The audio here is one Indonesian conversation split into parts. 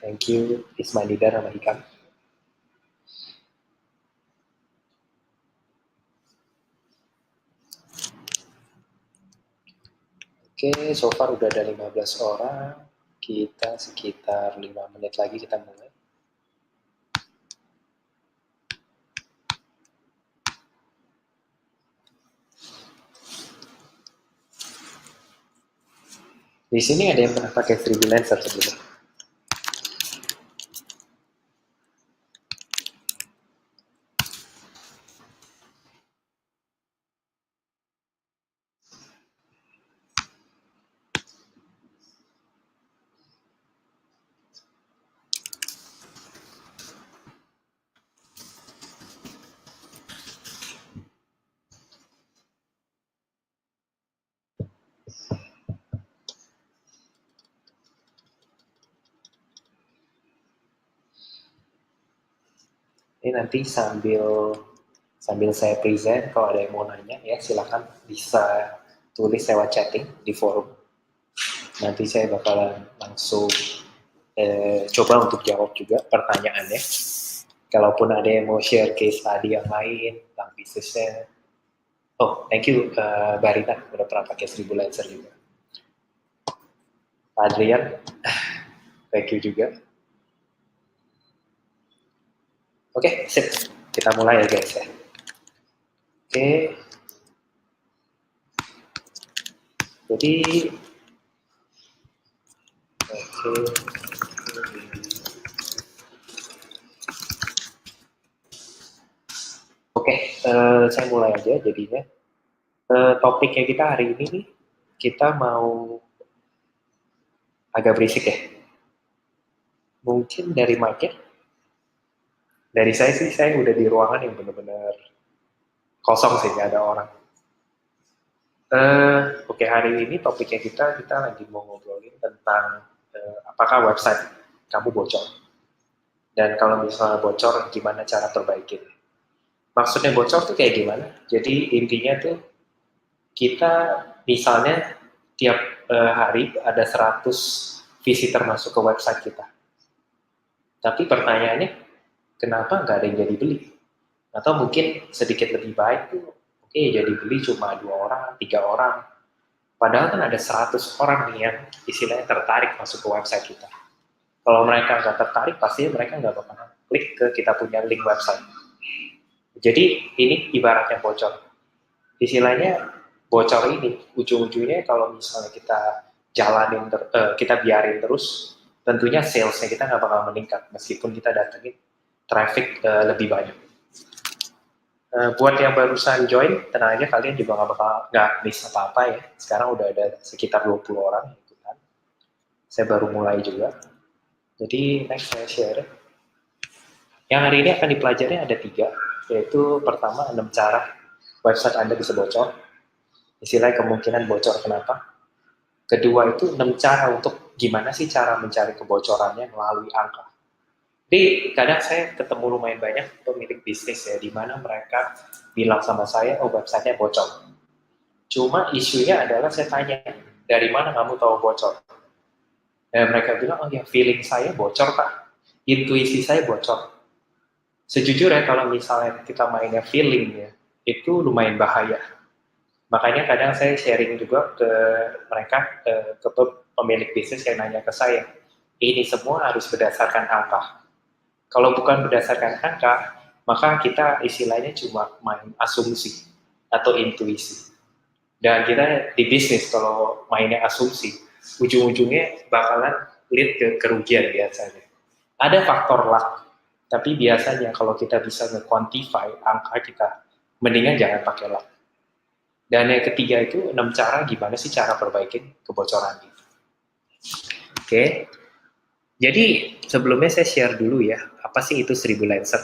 Thank you, Ismailida sama Hikam. Oke, so far udah ada 15 orang. Kita sekitar 5 menit lagi kita mulai. Di sini ada yang pernah pakai freelancer sebelumnya? Ini nanti sambil saya present, kalau ada yang mau nanya ya silakan bisa tulis lewat chatting di forum. Nanti saya bakalan langsung coba untuk jawab juga pertanyaannya. Kalaupun ada yang mau share case tadi yang lain tentang bisnisnya. Oh, thank you Barita, udah pernah pakai 1000 Lancer juga. Pak Adrian, thank you juga. Oke, sip. Kita mulai ya guys ya. Oke. Jadi Oke, saya mulai aja jadinya. Topiknya kita hari ini nih, kita mau agak berisik ya. Mungkin dari mic-nya. Dari saya sih, saya udah di ruangan yang benar-benar kosong sih, nggak ada orang. Oke, hari ini topiknya kita lagi mau ngobrolin tentang apakah website kamu bocor. Dan kalau misalnya bocor, gimana cara perbaikin. Maksudnya bocor tuh kayak gimana? Jadi intinya tuh kita misalnya tiap hari ada 100 visitor masuk ke website kita. Tapi pertanyaannya, kenapa nggak ada yang jadi beli? Atau mungkin sedikit lebih baik tuh, oke jadi beli cuma 2 orang, 3 orang. Padahal kan ada 100 orang nih yang istilahnya tertarik masuk ke website kita. Kalau mereka nggak tertarik, pasti mereka nggak bakal klik ke kita punya link website. Jadi ini ibaratnya bocor. Istilahnya bocor ini ujung-ujungnya kalau misalnya kita kita biarin terus, tentunya salesnya kita nggak bakal meningkat meskipun kita datengin traffic lebih banyak. Buat yang barusan join, tenang aja kalian juga nggak miss apa-apa ya. Sekarang udah ada sekitar 20 orang yang ikutan. Saya baru mulai juga. Jadi next saya share. Yang hari ini akan dipelajari ada 3, yaitu pertama 6 cara website Anda bisa bocor. Istilahnya kemungkinan bocor kenapa. Kedua itu 6 cara untuk gimana sih cara mencari kebocorannya melalui angka. Jadi kadang saya ketemu lumayan banyak pemilik bisnis ya, di mana mereka bilang sama saya, oh websitenya bocor. Cuma isunya adalah saya tanya, dari mana kamu tahu bocor? Dan mereka bilang, oh ya feeling saya bocor Pak, intuisi saya bocor. Sejujurnya kalau misalnya kita mainnya feeling ya, itu lumayan bahaya. Makanya kadang saya sharing juga ke mereka, ke pemilik bisnis yang nanya ke saya, ini semua harus berdasarkan angka. Kalau bukan berdasarkan angka, maka kita istilahnya cuma main asumsi atau intuisi. Dan kita di bisnis kalau mainnya asumsi, ujung-ujungnya bakalan lead ke kerugian biasanya. Ada faktor luck, tapi biasanya kalau kita bisa nge-quantify angka kita, mendingan jangan pakai luck. Dan yang ketiga itu 6 cara gimana sih cara perbaikin kebocoran itu. Oke. Jadi sebelumnya saya share dulu ya, apa sih itu 1000 Lancer?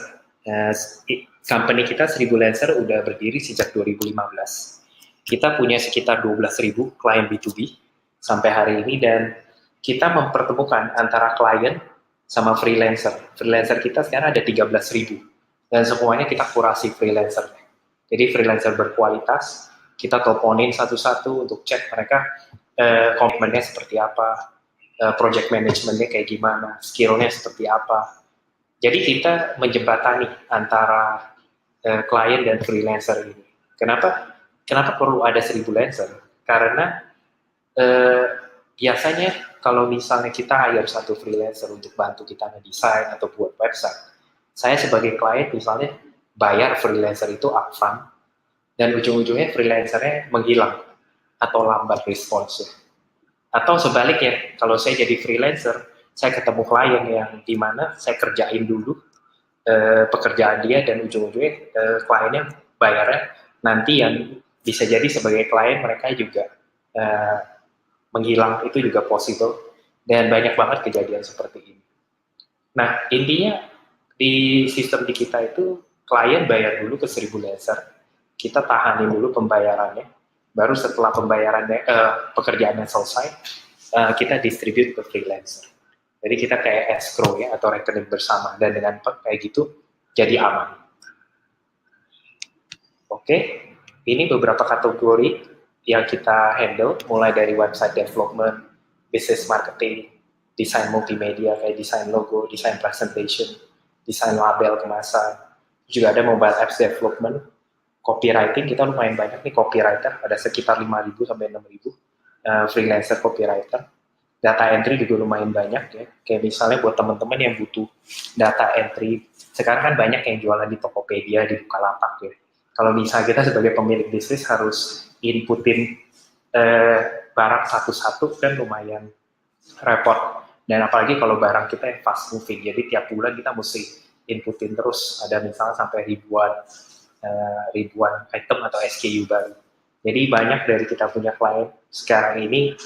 Company kita 1000 Lancer udah berdiri sejak 2015. Kita punya sekitar 12.000 klien B2B sampai hari ini dan kita mempertemukan antara klien sama freelancer. Freelancer kita sekarang ada 13.000 dan semuanya kita kurasi freelancer. Jadi freelancer berkualitas, kita teleponin satu-satu untuk cek mereka komitmennya seperti apa, project manajemennya kayak gimana, skillnya seperti apa. Jadi kita menjembatani antara klien dan freelancer ini. Kenapa? Kenapa perlu ada 1.000 freelancer? Karena biasanya kalau misalnya kita hire satu freelancer untuk bantu kita ngedesain atau buat website, saya sebagai klien misalnya bayar freelancer itu upfront, dan ujung-ujungnya freelancernya menghilang atau lambat responsnya. Atau sebaliknya, kalau saya jadi freelancer, saya ketemu klien yang dimana saya kerjain dulu pekerjaan dia, dan ujung-ujungnya kliennya bayarnya nanti, yang bisa jadi sebagai klien mereka juga menghilang, itu juga possible, dan banyak banget kejadian seperti ini. Nah, intinya di sistem di kita itu klien bayar dulu ke 1.000 laser, kita tahanin dulu pembayarannya, baru setelah pembayarannya pekerjaannya selesai, kita distribute ke freelancer. Jadi kita kayak escrow ya, atau rekening bersama, dan dengan kayak gitu jadi aman. Oke, ini beberapa kategori yang kita handle, mulai dari website development, business marketing, desain multimedia kayak desain logo, desain presentation, desain label kemasan, juga ada mobile apps development, copywriting. Kita lumayan banyak nih copywriter, ada sekitar 5.000 sampai 6.000 freelancer copywriter. Data entry juga lumayan banyak ya, kayak misalnya buat teman-teman yang butuh data entry, sekarang kan banyak yang jualan di Tokopedia, di Bukalapak ya. Kalau misalnya kita sebagai pemilik bisnis harus inputin barang satu-satu, kan lumayan repot. Dan apalagi kalau barang kita yang fast moving, jadi tiap bulan kita mesti inputin terus, ada misalnya sampai ribuan item atau SKU baru. Jadi banyak dari kita punya klien sekarang ini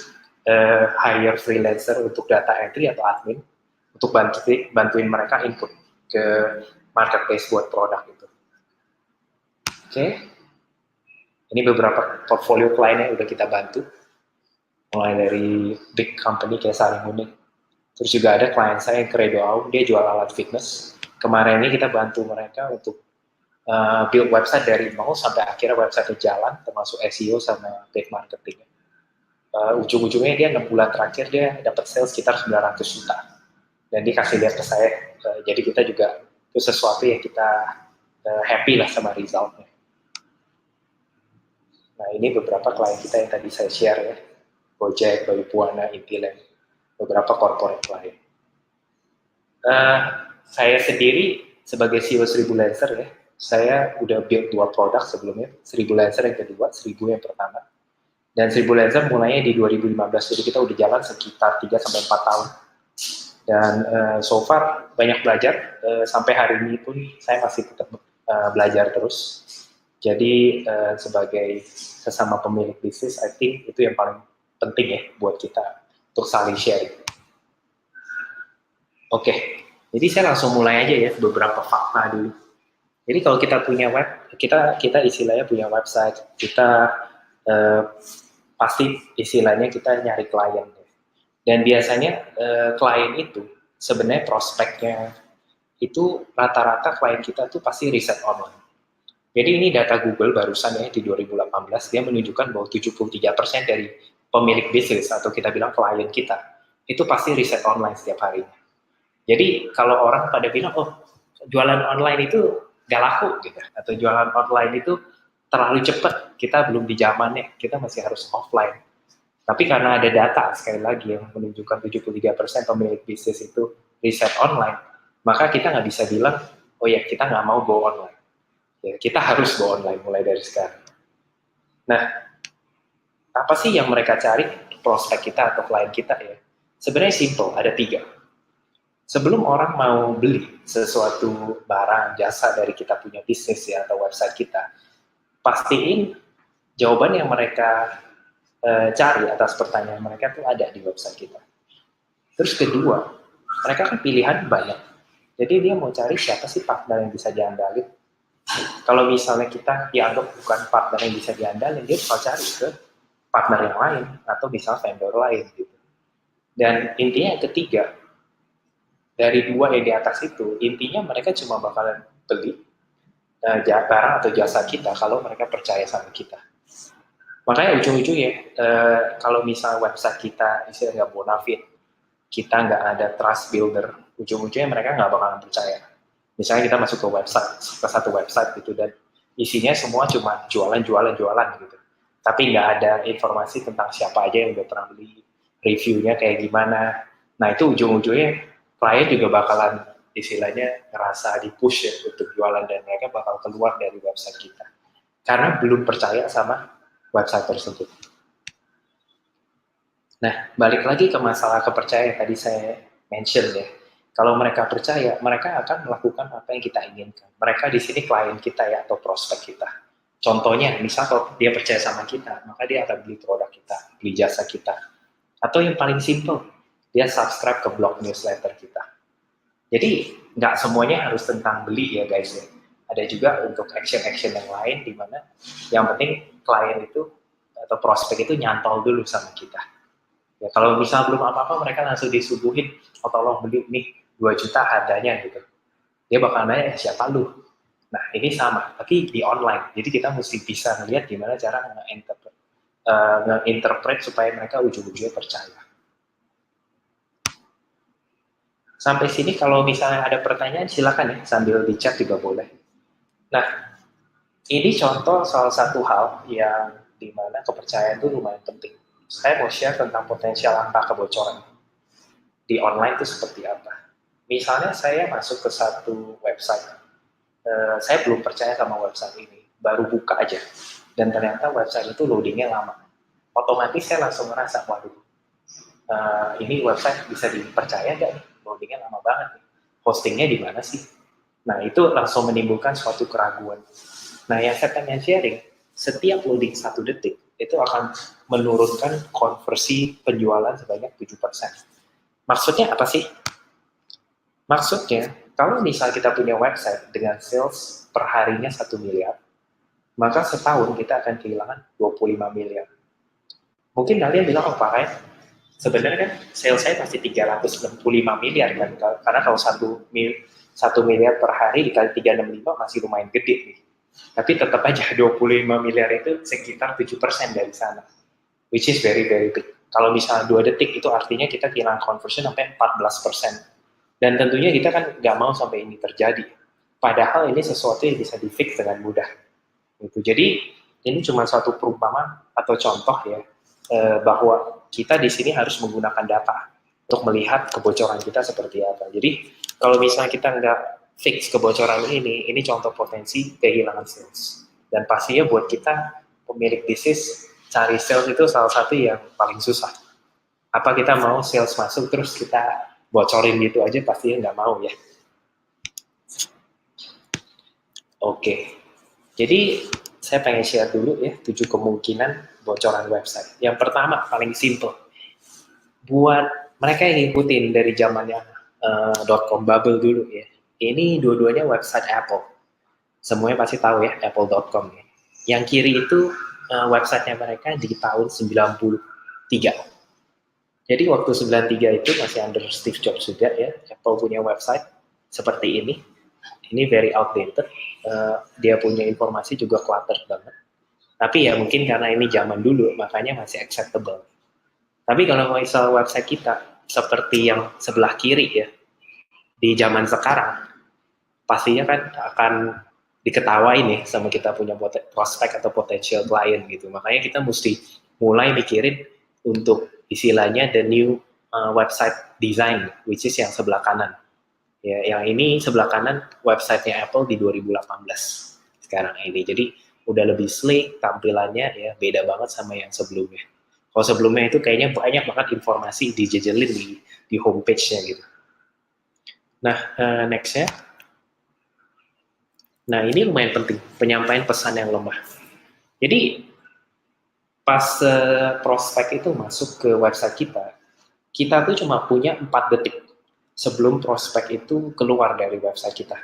hire freelancer untuk data entry atau admin, untuk bantuin mereka input ke marketplace buat produk itu. Oke, ini beberapa portfolio klien yang udah kita bantu, mulai dari big company kayak Sarimunik. Terus juga ada klien saya yang Credo Aum, dia jual alat fitness. Kemarin ini kita bantu mereka untuk build website dari nol sampai akhirnya website jalan, termasuk SEO sama paid marketing. Ujung-ujungnya dia 6 bulan terakhir dia dapat sales sekitar 900 juta, dan dia kasih lihat ke saya. Jadi kita juga itu sesuatu yang kita happy lah sama resultnya. Nah, ini beberapa klien kita yang tadi saya share ya, Gojek, Bayu Puana, Intiland, beberapa corporate klien. Saya sendiri sebagai CEO 1.000 Lancer ya, saya udah build 2 produk sebelumnya, 1.000 Lancer yang kedua, 1.000 yang pertama. Dan 1.000 Lancer mulainya di 2015, jadi kita udah jalan sekitar 3-4 tahun. Dan so far banyak belajar, sampai hari ini pun saya masih tetap belajar terus. Jadi sebagai sesama pemilik bisnis, I think itu yang paling penting ya buat kita untuk saling sharing. Oke, jadi saya langsung mulai aja ya, beberapa fakta dulu. Jadi kalau kita punya web, kita istilahnya punya website, kita pasti istilahnya kita nyari klien. Dan biasanya klien itu sebenarnya prospeknya itu rata-rata klien kita tuh pasti riset online. Jadi ini data Google barusan ya di 2018, dia menunjukkan bahwa 73% dari pemilik bisnis atau kita bilang klien kita itu pasti riset online setiap harinya. Jadi kalau orang pada bilang, oh jualan online itu gak laku gitu, atau jualan online itu terlalu cepat, kita belum di zamannya, kita masih harus offline. Tapi karena ada data sekali lagi yang menunjukkan 73% pemilik bisnis itu riset online, maka kita nggak bisa bilang, oh ya kita nggak mau go online. Ya, kita harus go online mulai dari sekarang. Nah, apa sih yang mereka cari prospek kita atau klien kita ya? Sebenarnya simple, ada 3. Sebelum orang mau beli sesuatu barang, jasa dari kita punya bisnis ya atau website kita, pastiin jawaban yang mereka cari atas pertanyaan mereka tuh ada di website kita. Terus kedua, mereka kan pilihan banyak. Jadi dia mau cari siapa sih partner yang bisa diandalin. Kalau misalnya kita dianggap bukan partner yang bisa diandalin, dia bakal cari ke partner yang lain atau misalnya vendor lain gitu. Dan intinya yang ketiga, dari 2 yang di atas itu, intinya mereka cuma bakalan beli barang atau jasa kita kalau mereka percaya sama kita. Makanya ujung-ujungnya kalau misalnya website kita isinya nggak bonafide, kita nggak ada trust builder, ujung-ujungnya mereka nggak bakalan percaya. Misalnya kita masuk ke satu website gitu, dan isinya semua cuma jualan gitu. Tapi nggak ada informasi tentang siapa aja yang udah pernah beli, reviewnya kayak gimana. Nah itu ujung-ujungnya klien juga bakalan istilahnya ngerasa di-push ya untuk jualan, dan mereka bakal keluar dari website kita. Karena belum percaya sama website tersebut. Nah, balik lagi ke masalah kepercayaan tadi saya mention ya. Kalau mereka percaya, mereka akan melakukan apa yang kita inginkan. Mereka di sini klien kita ya, atau prospek kita. Contohnya, misal kalau dia percaya sama kita, maka dia akan beli produk kita, beli jasa kita. Atau yang paling simple, dia subscribe ke blog newsletter kita. Jadi, nggak semuanya harus tentang beli ya guys ya. Ada juga untuk action-action yang lain, di mana yang penting klien itu atau prospek itu nyantol dulu sama kita. Ya, kalau misal belum apa-apa, mereka langsung disuguhin, oh tolong beli nih 2 juta harganya gitu. Dia bakal nanya, siapa lu? Nah, ini sama, tapi di online. Jadi kita mesti bisa ngelihat gimana cara nge-interpret supaya mereka ujung-ujungnya percaya. Sampai sini kalau misalnya ada pertanyaan, silakan ya, sambil di chat juga boleh. Nah, ini contoh salah satu hal yang dimana kepercayaan itu lumayan penting. Saya mau share tentang potensial angka kebocoran di online itu seperti apa. Misalnya saya masuk ke satu website, saya belum percaya sama website ini, baru buka aja, dan ternyata website itu loadingnya lama. Otomatis saya langsung ngerasa, waduh, ini website bisa dipercaya nggak nih? Loadingnya lama banget nih. Hostingnya di mana sih? Nah, itu langsung menimbulkan suatu keraguan. Nah, yang saya pengen sharing, setiap loading 1 detik, itu akan menurunkan konversi penjualan sebanyak 7%. Maksudnya apa sih? Maksudnya, kalau misal kita punya website dengan sales per harinya 1 miliar, maka setahun kita akan kehilangan 25 miliar. Mungkin kalian bilang, oh Pak Ryan, sebenarnya kan sales saya pasti 365 miliar kan, karena kalau 1 miliar per hari dikali 365 masih lumayan gede nih. Tapi tetap aja 25 miliar itu sekitar 7% dari sana, which is very very big. Kalau misalnya 2 detik itu artinya kita kehilangan conversion sampai 14%. Dan tentunya kita kan nggak mau sampai ini terjadi. Padahal ini sesuatu yang bisa di-fix dengan mudah. Gitu. Jadi ini cuma suatu perumpamaan atau contoh ya, bahwa kita di sini harus menggunakan data untuk melihat kebocoran kita seperti apa. Jadi kalau misalnya kita nggak fix kebocoran ini contoh potensi kehilangan sales. Dan pastinya buat kita pemilik bisnis, cari sales itu salah satu yang paling susah. Apa kita mau sales masuk terus kita bocorin gitu aja? Pastinya nggak mau ya. Oke, jadi saya pengen share dulu ya 7 kemungkinan bocoran website. Yang pertama, paling simple. Buat mereka yang ngikutin dari zamannya .com bubble dulu ya. Ini dua-duanya website Apple. Semuanya pasti tahu ya, apple.com ya. Yang kiri itu websitenya mereka di tahun 93. Jadi waktu 93 itu masih under Steve Jobs juga ya, Apple punya website seperti ini. Ini very outdated. Dia punya informasi juga cluttered banget. Tapi ya mungkin karena ini zaman dulu, makanya masih acceptable. Tapi kalau misal website kita seperti yang sebelah kiri ya, di zaman sekarang, pastinya kan akan diketawain ya sama kita punya prospek atau potential client gitu. Makanya kita mesti mulai mikirin untuk istilahnya the new website design, which is yang sebelah kanan. Ya, yang ini sebelah kanan websitenya Apple di 2018 sekarang ini. Jadi udah lebih sleek tampilannya ya, beda banget sama yang sebelumnya. Kalau sebelumnya itu kayaknya banyak banget informasi dijejelin di homepage-nya gitu. Nah, next-nya. Nah, ini lumayan penting, penyampaian pesan yang lemah. Jadi, pas prospek itu masuk ke website kita tuh cuma punya 4 detik sebelum prospek itu keluar dari website kita.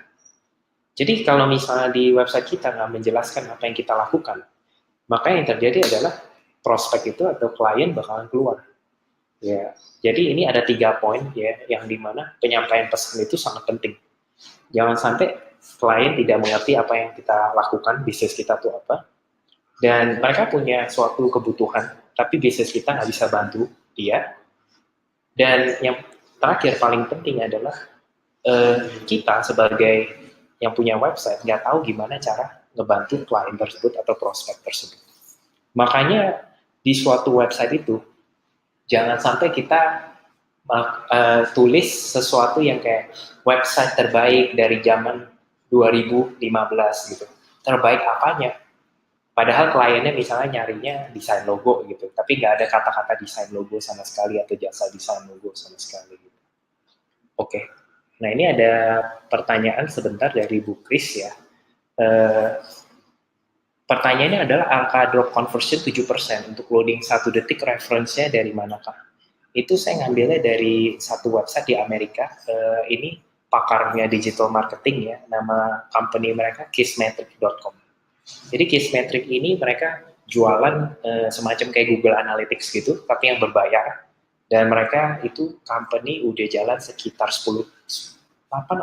Jadi, kalau misalnya di website kita nggak menjelaskan apa yang kita lakukan, maka yang terjadi adalah prospek itu atau klien bakalan keluar. Ya, jadi ini ada 3 poin ya, yang dimana penyampaian pesan itu sangat penting. Jangan sampai klien tidak mengerti apa yang kita lakukan, bisnis kita itu apa, dan mereka punya suatu kebutuhan, tapi bisnis kita nggak bisa bantu dia. Dan yang terakhir paling penting adalah kita sebagai yang punya website nggak tahu gimana cara ngebantu klien tersebut atau prospek tersebut. Makanya di suatu website itu jangan sampai kita tulis sesuatu yang kayak website terbaik dari zaman 2015 gitu. Terbaik apanya? Padahal kliennya misalnya nyarinya desain logo gitu, tapi nggak ada kata-kata desain logo sama sekali atau jasa desain logo sama sekali gitu. Oke. Nah, ini ada pertanyaan sebentar dari Bu Kris ya. Pertanyaannya adalah angka drop conversion 7% untuk loading 1 detik, referensinya dari manakah? Itu saya ngambilnya dari satu website di Amerika. Ini pakarnya digital marketing ya, nama company mereka kissmetric.com. Jadi Kissmetric ini mereka jualan semacam kayak Google Analytics gitu, tapi yang berbayar. Dan mereka itu company udah jalan sekitar 8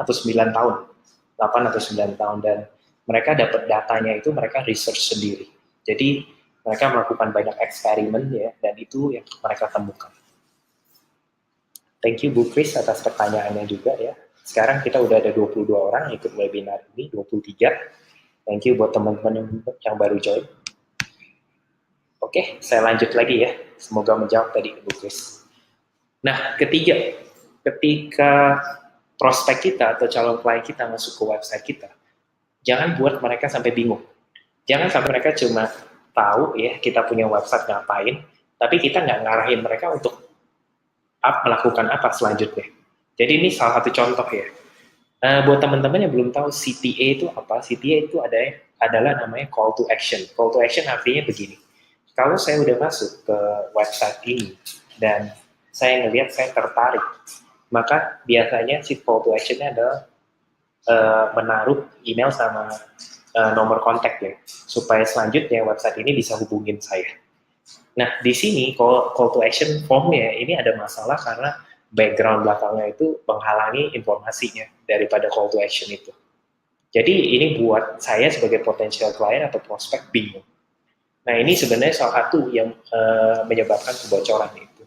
atau 9 tahun. 8 atau 9 tahun, dan mereka dapat datanya itu mereka research sendiri. Jadi mereka melakukan banyak eksperimen ya, dan itu yang mereka temukan. Thank you Bu Kris atas pertanyaannya juga ya. Sekarang kita udah ada 22 orang ikut webinar ini, 23. Thank you buat teman-teman yang baru join. Oke, saya lanjut lagi ya. Semoga menjawab tadi Bu Kris. Nah, ketiga, ketika prospek kita atau calon klien kita masuk ke website kita, jangan buat mereka sampai bingung. Jangan sampai mereka cuma tahu ya kita punya website ngapain, tapi kita nggak ngarahin mereka untuk melakukan apa selanjutnya. Jadi ini salah satu contoh ya. Buat teman-teman yang belum tahu CTA itu apa, CTA itu adalah namanya call to action. Call to action artinya begini. Kalau saya udah masuk ke website ini dan saya ngelihat saya tertarik, maka biasanya si call to action-nya adalah menaruh email sama nomor kontak ya, supaya selanjutnya website ini bisa hubungin saya. Nah, di sini call to action form-nya ini ada masalah karena background belakangnya itu menghalangi informasinya daripada call to action itu. Jadi ini buat saya sebagai potensial klien atau prospek bingung. Nah, ini sebenarnya salah satu yang menyebabkan kebocoran itu.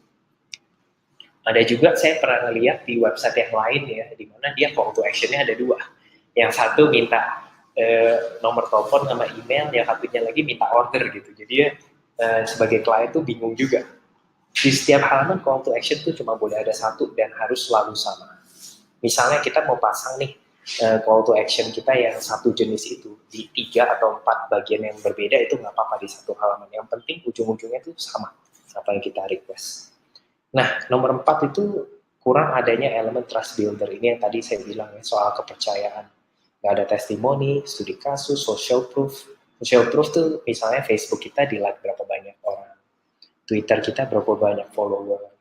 Ada juga saya pernah lihat di website yang lain ya, di mana dia call to action-nya ada dua. Yang satu minta nomor telepon sama email, yang satunya lagi minta order gitu. Jadi ya sebagai klien tuh bingung juga. Di setiap halaman call to action tuh cuma boleh ada satu dan harus selalu sama. Misalnya kita mau pasang nih call to action kita yang satu jenis itu di 3 atau 4 bagian yang berbeda, itu nggak apa-apa di satu halaman. Yang penting ujung-ujungnya tuh sama apa yang kita request. Nah, nomor 4 itu kurang adanya elemen trust builder. Ini yang tadi saya bilang ya, soal kepercayaan. Nggak ada testimoni, studi kasus, social proof. Social proof tuh misalnya Facebook kita di like berapa banyak orang, Twitter kita berapa banyak follower.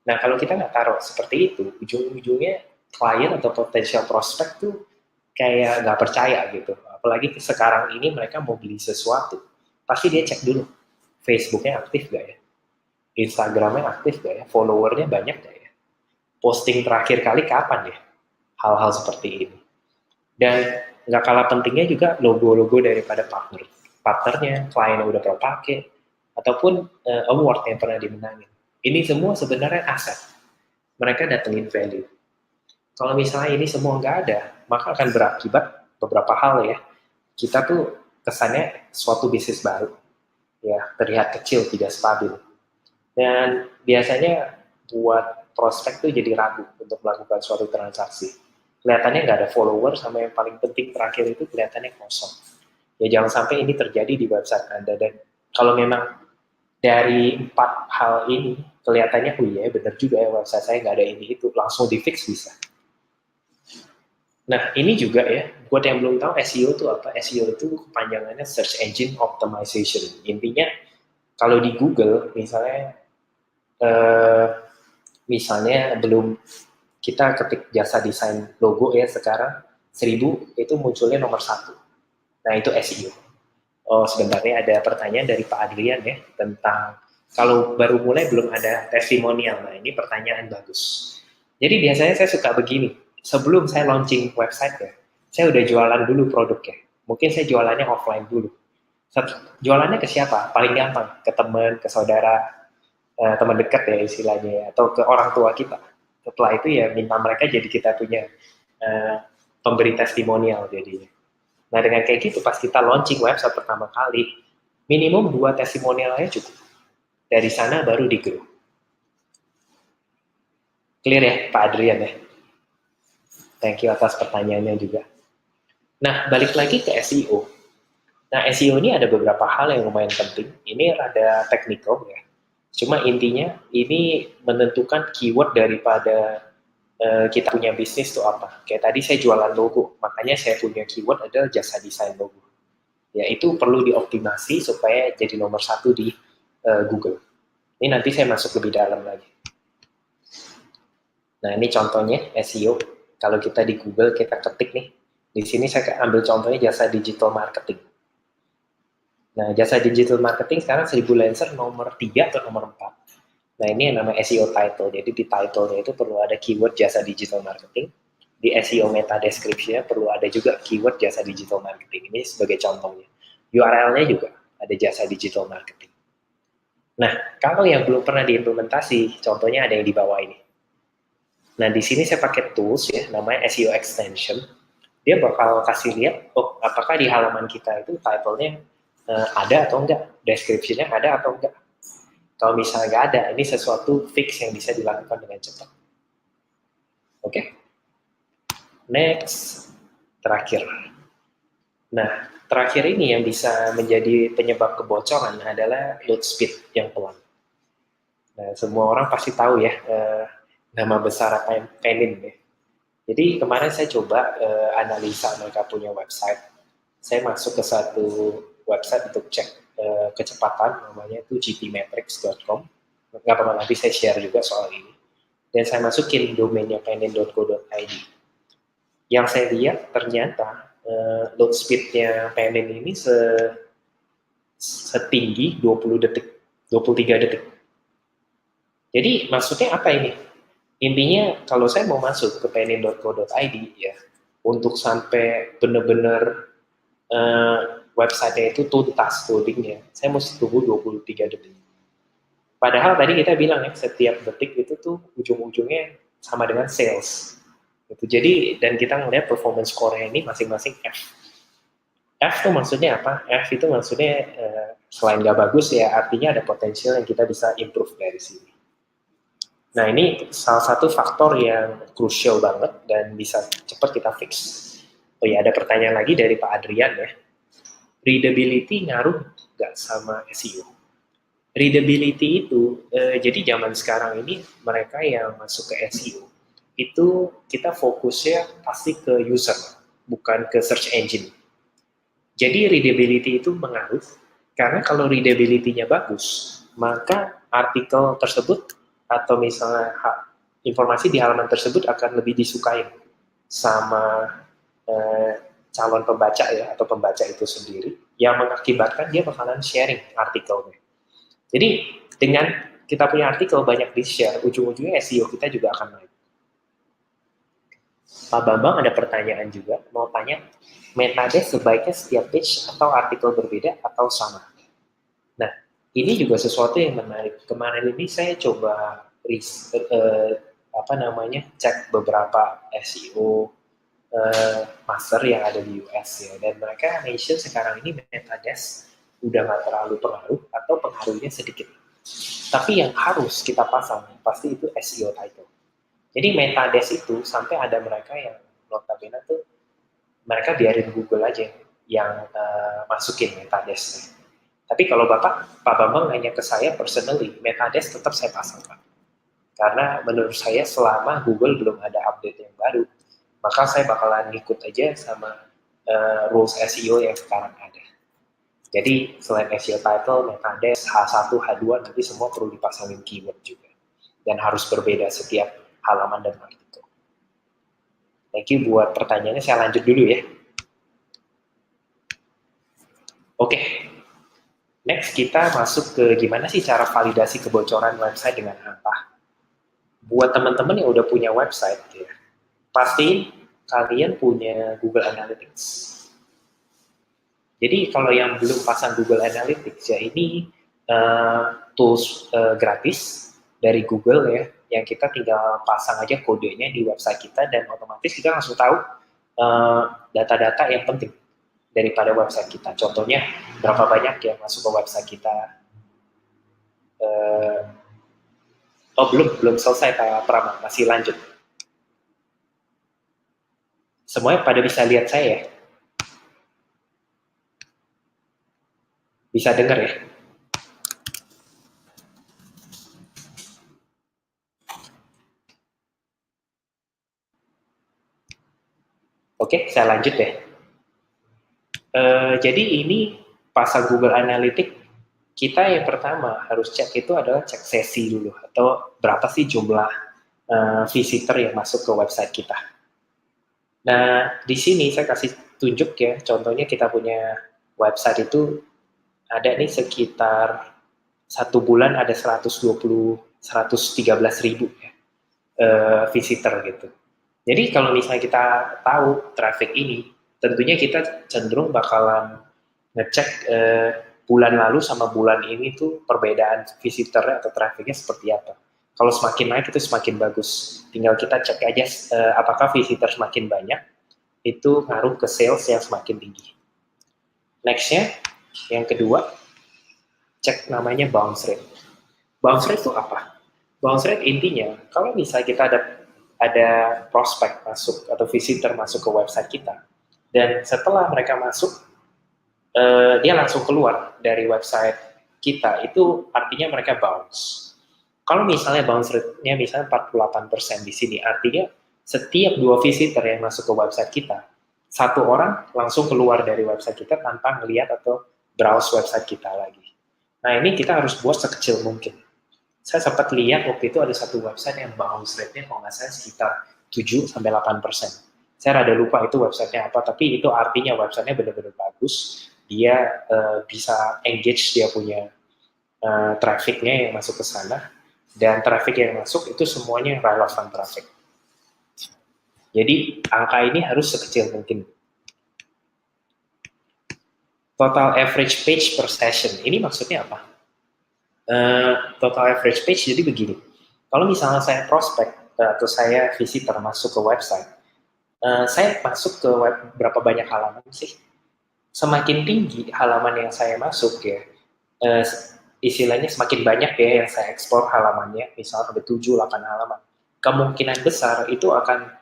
Nah, kalau kita nggak taruh seperti itu, ujung-ujungnya klien atau potensial prospek tuh kayak nggak percaya gitu. Apalagi sekarang ini mereka mau beli sesuatu, pasti dia cek dulu Facebooknya aktif nggak ya, Instagramnya aktif gak ya, followernya banyak gak ya, posting terakhir kali kapan ya, hal-hal seperti ini. Dan nggak kalah pentingnya juga logo-logo daripada partnernya, klien yang udah pernah pakai, ataupun award yang pernah dimenangin. Ini semua sebenarnya aset, mereka datengin value. Kalau misalnya ini semua nggak ada, maka akan berakibat beberapa hal ya. Kita tuh kesannya suatu bisnis baru, ya terlihat kecil, tidak stabil. Dan biasanya buat prospek tuh jadi ragu untuk melakukan suatu transaksi. Kelihatannya nggak ada follower, sama yang paling penting terakhir itu kelihatannya kosong. Ya jangan sampai ini terjadi di website Anda. Dan kalau memang dari 4 hal ini kelihatannya, oh iya benar juga ya website saya nggak ada ini itu, langsung di fix bisa. Nah, ini juga ya, buat yang belum tahu SEO itu apa? SEO itu kepanjangannya Search Engine Optimization. Intinya kalau di Google misalnya belum kita ketik jasa desain logo ya, sekarang 1000 itu munculnya nomor 1. Nah, itu SEO. Oh, sebenarnya ada pertanyaan dari Pak Adrian ya, tentang kalau baru mulai belum ada testimonial. Nah, ini pertanyaan bagus. Jadi biasanya saya suka begini, sebelum saya launching website ya, saya udah jualan dulu produknya. Mungkin saya jualannya offline dulu. Jualannya ke siapa? Paling gampang, ke teman, ke saudara, teman dekat ya istilahnya ya, atau ke orang tua kita, Setelah itu ya minta mereka jadi kita punya pemberi testimonial jadinya. Nah dengan kayak gitu pas kita launching website pertama kali, minimum 2 testimonialnya cukup. Dari sana baru di grow. Clear ya Pak Adrian ya? Thank you atas pertanyaannya juga. Nah balik lagi ke SEO. Nah SEO ini ada beberapa hal yang lumayan penting. Ini rada teknikal ya. Cuma intinya ini menentukan keyword daripada kita punya bisnis itu apa. Kayak tadi saya jualan logo, makanya saya punya keyword adalah jasa desain logo. Ya itu perlu dioptimasi supaya jadi nomor 1 di Google. Ini nanti saya masuk lebih dalam lagi. Nah ini contohnya SEO. Kalau kita di Google kita ketik nih, di sini saya ambil contohnya jasa digital marketing. Nah jasa digital marketing sekarang 1000 Lancer nomor 3 atau nomor 4. Nah ini yang namanya SEO title. Jadi di title-nya itu perlu ada keyword jasa digital marketing. Di SEO meta description-nya perlu ada juga keyword jasa digital marketing. Ini sebagai contohnya. URL-nya juga ada jasa digital marketing. Nah, kalau yang belum pernah diimplementasi, contohnya ada yang di bawah ini. Nah, di sini saya pakai tools ya, namanya SEO extension. Dia bakal kasih lihat, oh, apakah di halaman kita itu title-nya ada atau enggak, description-nya ada atau enggak. Kalau misalnya nggak ada, ini sesuatu fix yang bisa dilakukan dengan cepat. Oke? Next, terakhir. Nah, terakhir ini yang bisa menjadi penyebab kebocoran adalah load speed yang pelan. Nah, semua orang pasti tahu ya, nama besar Penin ya. Jadi kemarin saya coba analisa mereka punya website. Saya masuk ke satu website untuk cek kecepatan, namanya itu gpmetrics.com. Nggak apa-apa, nanti saya share juga soal ini. Dan saya masukin domainnya penin.co.id. Yang saya lihat ternyata load speed-nya Penin ini setinggi 20 detik, 23 detik. Jadi maksudnya apa ini? Intinya kalau saya mau masuk ke penin.co.id ya, untuk sampai benar-benar website-nya itu tuntas codingnya, saya mesti tunggu 23 detik. Padahal tadi kita bilang ya, setiap detik itu tuh ujung-ujungnya sama dengan sales. Gitu. Jadi, dan kita ngelihat performance score-nya ini masing-masing F. F itu maksudnya apa? F itu maksudnya selain nggak bagus ya, artinya ada potensial yang kita bisa improve dari sini. Nah ini salah satu faktor yang krusial banget dan bisa cepat kita fix. Oh ya, ada pertanyaan lagi dari Pak Adrian ya. Readability ngaruh nggak sama SEO? Readability itu, jadi zaman sekarang ini mereka yang masuk ke SEO, itu kita fokusnya pasti ke user, bukan ke search engine. Jadi readability itu mengaruh, karena kalau readability-nya bagus, maka artikel tersebut atau misalnya informasi di halaman tersebut akan lebih disukai sama calon pembaca ya, atau pembaca itu sendiri, yang mengakibatkan dia bakalan sharing artikelnya. Jadi dengan kita punya artikel banyak di-share, ujung-ujungnya SEO kita juga akan naik. Pak Bambang ada pertanyaan juga, mau tanya, metadata sebaiknya setiap page atau artikel berbeda atau sama? Nah, ini juga sesuatu yang menarik. Kemarin ini saya coba cek beberapa SEO master yang ada di US ya, dan mereka mention sekarang ini metadata udah nggak terlalu pengaruh atau pengaruhnya sedikit. Tapi yang harus kita pasang pasti itu SEO title. Jadi metadata itu sampai ada mereka yang notabene tuh mereka biarin Google aja yang masukin metadata. Tapi kalau Pak Bambang nanya ke saya personally, metadata tetap saya pasang Pak. Karena menurut saya selama Google belum ada update yang baru, maka saya bakalan ngikut aja sama rules SEO yang sekarang ada. Jadi selain SEO title, metadata, H1, H2 nanti semua perlu dipasangin keyword juga. Dan harus berbeda setiap halaman dan artikel. Thank you buat pertanyaannya, saya lanjut dulu ya. Oke, next kita masuk ke gimana sih cara validasi kebocoran website dengan apa. Buat teman-teman yang udah punya website, ya, pasti kalian punya Google Analytics. Jadi kalau yang belum pasang Google Analytics, ya ini tools gratis dari Google ya, yang kita tinggal pasang aja kodenya di website kita dan otomatis kita langsung tahu data-data yang penting daripada website kita. Contohnya berapa banyak yang masuk ke website kita. Oh belum selesai Pak Prama, masih lanjut. Semuanya pada bisa lihat saya ya? Bisa dengar ya? Oke, saya lanjut deh. Jadi ini pasang Google Analytics, kita yang pertama harus cek itu adalah cek sesi dulu, atau berapa sih jumlah visitor yang masuk ke website kita. Nah, di sini saya kasih tunjuk ya, contohnya kita punya website itu ada nih sekitar 1 bulan ada 113 ribu ya, visitor gitu. Jadi kalau misalnya kita tahu traffic ini, tentunya kita cenderung bakalan ngecek bulan lalu sama bulan ini tuh perbedaan visitornya atau trafficnya seperti apa. Kalau semakin naik itu semakin bagus. Tinggal kita cek aja apakah visitor semakin banyak, itu ngaruh ke sales yang semakin tinggi. Nextnya, yang kedua, cek namanya bounce rate. Bounce rate itu apa? Bounce rate intinya, kalau misalnya kita ada prospek masuk atau visitor masuk ke website kita, dan setelah mereka masuk, dia langsung keluar dari website kita, itu artinya mereka bounce. Kalau misalnya bounce rate-nya misalnya 48% di sini, artinya setiap 2 visitor yang masuk ke website kita, 1 orang langsung keluar dari website kita tanpa melihat atau browse website kita lagi. Nah, ini kita harus buat sekecil mungkin. Saya sempat lihat waktu itu ada satu website yang bounce rate-nya kalau nggak salah sekitar 7-8%. Saya rada lupa itu websitenya apa, tapi itu artinya websitenya benar-benar bagus. Dia bisa engage dia punya traffic-nya yang masuk ke sana, dan traffic yang masuk itu semuanya relevan traffic. Jadi angka ini harus sekecil mungkin. Total average page per session, ini maksudnya apa? Total average page jadi begini, kalau misalnya saya prospek atau saya visitor masuk ke website, saya masuk ke berapa banyak halaman sih? Semakin tinggi halaman yang saya masuk ya, istilahnya semakin banyak ya yang saya ekspor halamannya, misalnya sampai 7-8 halaman, kemungkinan besar itu akan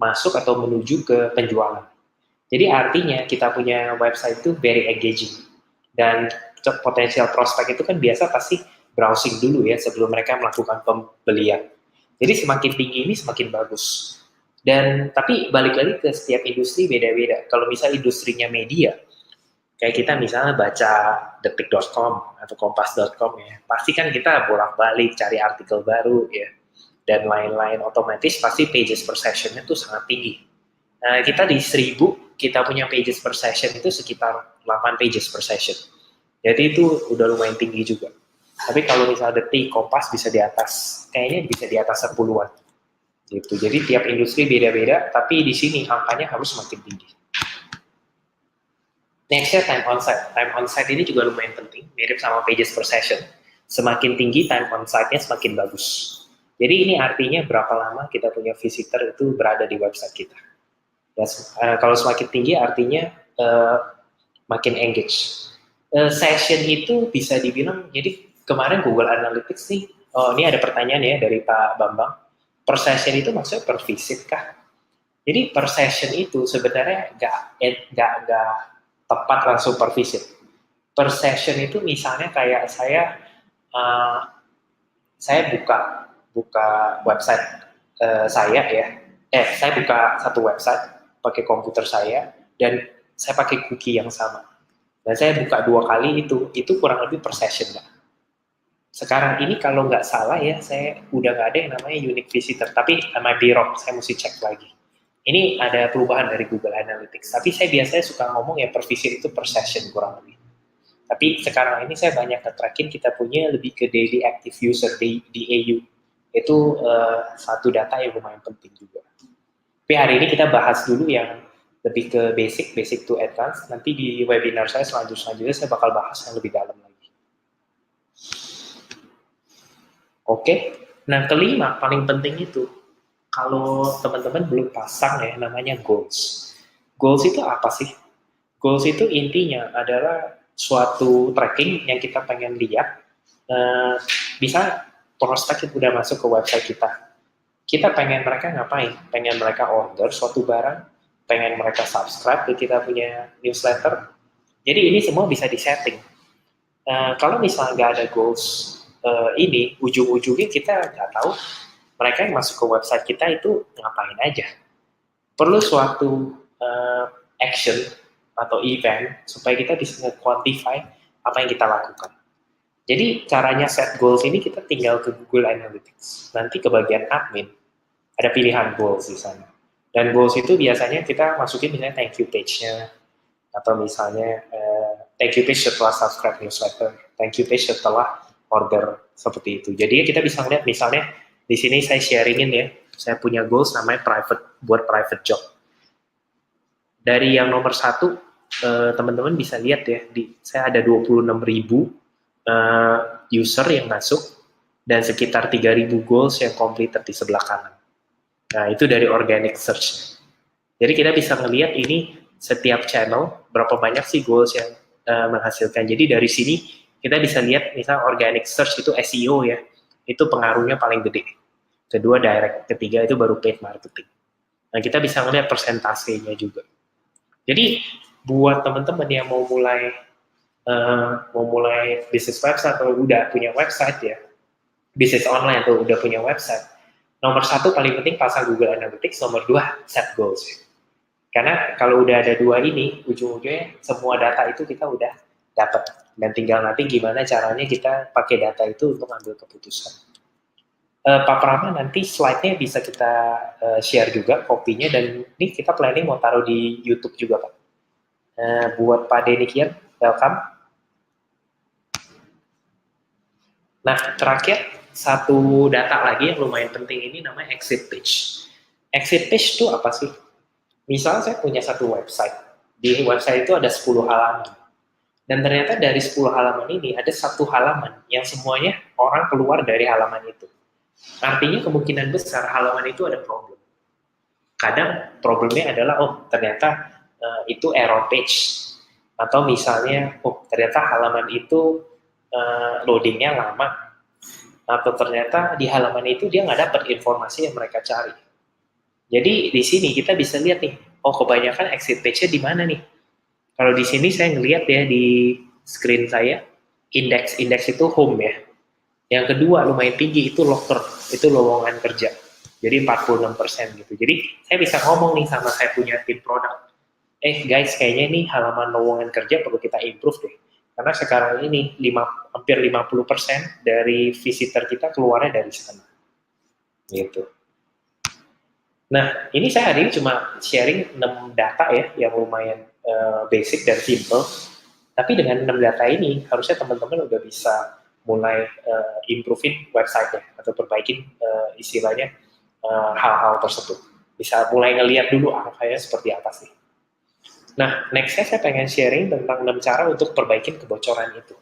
masuk atau menuju ke penjualan. Jadi artinya kita punya website itu very engaging, dan potensial prospek itu kan biasa pasti browsing dulu ya sebelum mereka melakukan pembelian. Jadi semakin tinggi ini semakin bagus. Dan tapi balik lagi ke setiap industri beda-beda. Kalau misalnya industrinya media, kayak kita misalnya baca detik.com atau kompas.com ya, pasti kan kita bolak-balik cari artikel baru ya, dan lain-lain, otomatis pasti pages per session itu sangat tinggi. Nah, kita di 1000, kita punya pages per session itu sekitar 8 pages per session. Jadi itu udah lumayan tinggi juga. Tapi kalau misalnya Detik, Kompas bisa di atas, kayaknya bisa di atas 10-an. Gitu. Jadi tiap industri beda-beda, tapi di sini angkanya harus semakin tinggi. Nextnya time on site. Time on site ini juga lumayan penting, mirip sama pages per session. Semakin tinggi time on site-nya semakin bagus. Jadi ini artinya berapa lama kita punya visitor itu berada di website kita. Ya, kalau semakin tinggi artinya makin engage. Session itu bisa dibilang, jadi kemarin Google Analytics nih, ini ada pertanyaan ya dari Pak Bambang, per session itu maksudnya per visit kah? Jadi per session itu sebenarnya nggak tepat langsung per visit. Per session itu misalnya kayak saya buka website saya ya, saya buka satu website pakai komputer saya dan saya pakai cookie yang sama. Dan saya buka 2 kali itu kurang lebih per session, Pak. Sekarang ini kalau nggak salah ya, saya udah nggak ada yang namanya unique visitor, tapi might be wrong, saya mesti cek lagi. Ini ada perubahan dari Google Analytics, tapi saya biasanya suka ngomong ya per visit itu per session kurang lebih. Tapi sekarang ini saya banyak nge-tracking, kita punya lebih ke daily active user di AU. Itu satu data yang lumayan penting juga. Tapi hari ini kita bahas dulu yang lebih ke basic to advance. Nanti di webinar saya selanjutnya saya bakal bahas yang lebih dalam lagi. Oke. Nah, kelima paling penting itu kalau teman-teman belum pasang ya namanya goals. Goals itu apa sih? Goals itu intinya adalah suatu tracking yang kita pengen lihat. eh, Bisa prospek yang udah masuk ke website kita. Kita pengen mereka ngapain? Pengen mereka order suatu barang, pengen mereka subscribe ke kita punya newsletter. Jadi ini semua bisa disetting. Kalau misalnya nggak ada goals ini, ujung-ujungnya kita nggak tahu mereka yang masuk ke website kita itu ngapain aja. Perlu suatu action atau event supaya kita bisa quantify apa yang kita lakukan. Jadi caranya set goals ini kita tinggal ke Google Analytics. Nanti ke bagian admin ada pilihan goals di sana. Dan goals itu biasanya kita masukin misalnya thank you page-nya atau misalnya thank you page setelah subscribe newsletter, thank you page setelah order seperti itu. Jadi kita bisa lihat misalnya di sini saya sharingin ya, saya punya goals namanya buat private job. Dari yang nomor 1, teman-teman bisa lihat ya, saya ada 26.000 user yang masuk dan sekitar 3.000 goals yang completed di sebelah kanan. Nah, itu dari organic search. Jadi kita bisa melihat ini setiap channel berapa banyak sih goals yang menghasilkan. Jadi dari sini kita bisa lihat misal organic search itu SEO ya, itu pengaruhnya paling gede. Kedua direct, ketiga itu baru paid marketing. Nah, kita bisa melihat persentasenya juga. Jadi buat teman-teman yang mau mulai bisnis website atau udah punya website ya, bisnis online atau udah punya website, nomor 1 paling penting pasang Google Analytics, nomor 2 set goals. Karena kalau udah ada 2 ini, ujung-ujungnya semua data itu kita udah dapat. Dan tinggal nanti gimana caranya kita pakai data itu untuk ambil keputusan. Pak Prama nanti slide-nya bisa kita share juga kopinya, dan ini kita planning mau taruh di YouTube juga Pak. Buat Pak Denikian, welcome. Nah, terakhir satu data lagi yang lumayan penting ini namanya exit page. Exit page itu apa sih? Misalnya saya punya satu website. Di website itu ada 10 halaman. Dan ternyata dari 10 halaman ini ada satu halaman yang semuanya orang keluar dari halaman itu. Artinya kemungkinan besar halaman itu ada problem. Kadang problemnya adalah, oh ternyata itu error page. Atau misalnya, oh ternyata halaman itu loadingnya lama. Atau ternyata di halaman itu dia nggak dapat informasi yang mereka cari. Jadi di sini kita bisa lihat nih, oh kebanyakan exit page-nya di mana nih? Kalau di sini saya ngelihat ya di screen saya, indeks itu home ya. Yang kedua lumayan tinggi itu locker, itu lowongan kerja. Jadi 46% gitu. Jadi saya bisa ngomong nih sama saya punya tim produk. Guys, kayaknya nih halaman lowongan kerja perlu kita improve deh. Karena sekarang ini hampir 50% dari visitor kita keluarnya dari sana. Gitu. Nah, ini saya hari ini cuma sharing 6 data ya, yang lumayan basic dan simple. Tapi dengan 6 data ini, harusnya teman-teman udah bisa mulai improving website-nya, atau perbaikin istilahnya hal-hal tersebut. Bisa mulai ngelihat dulu angkanya seperti apa sih. Nah, next-nya saya pengen sharing tentang 6 cara untuk perbaikin kebocoran itu.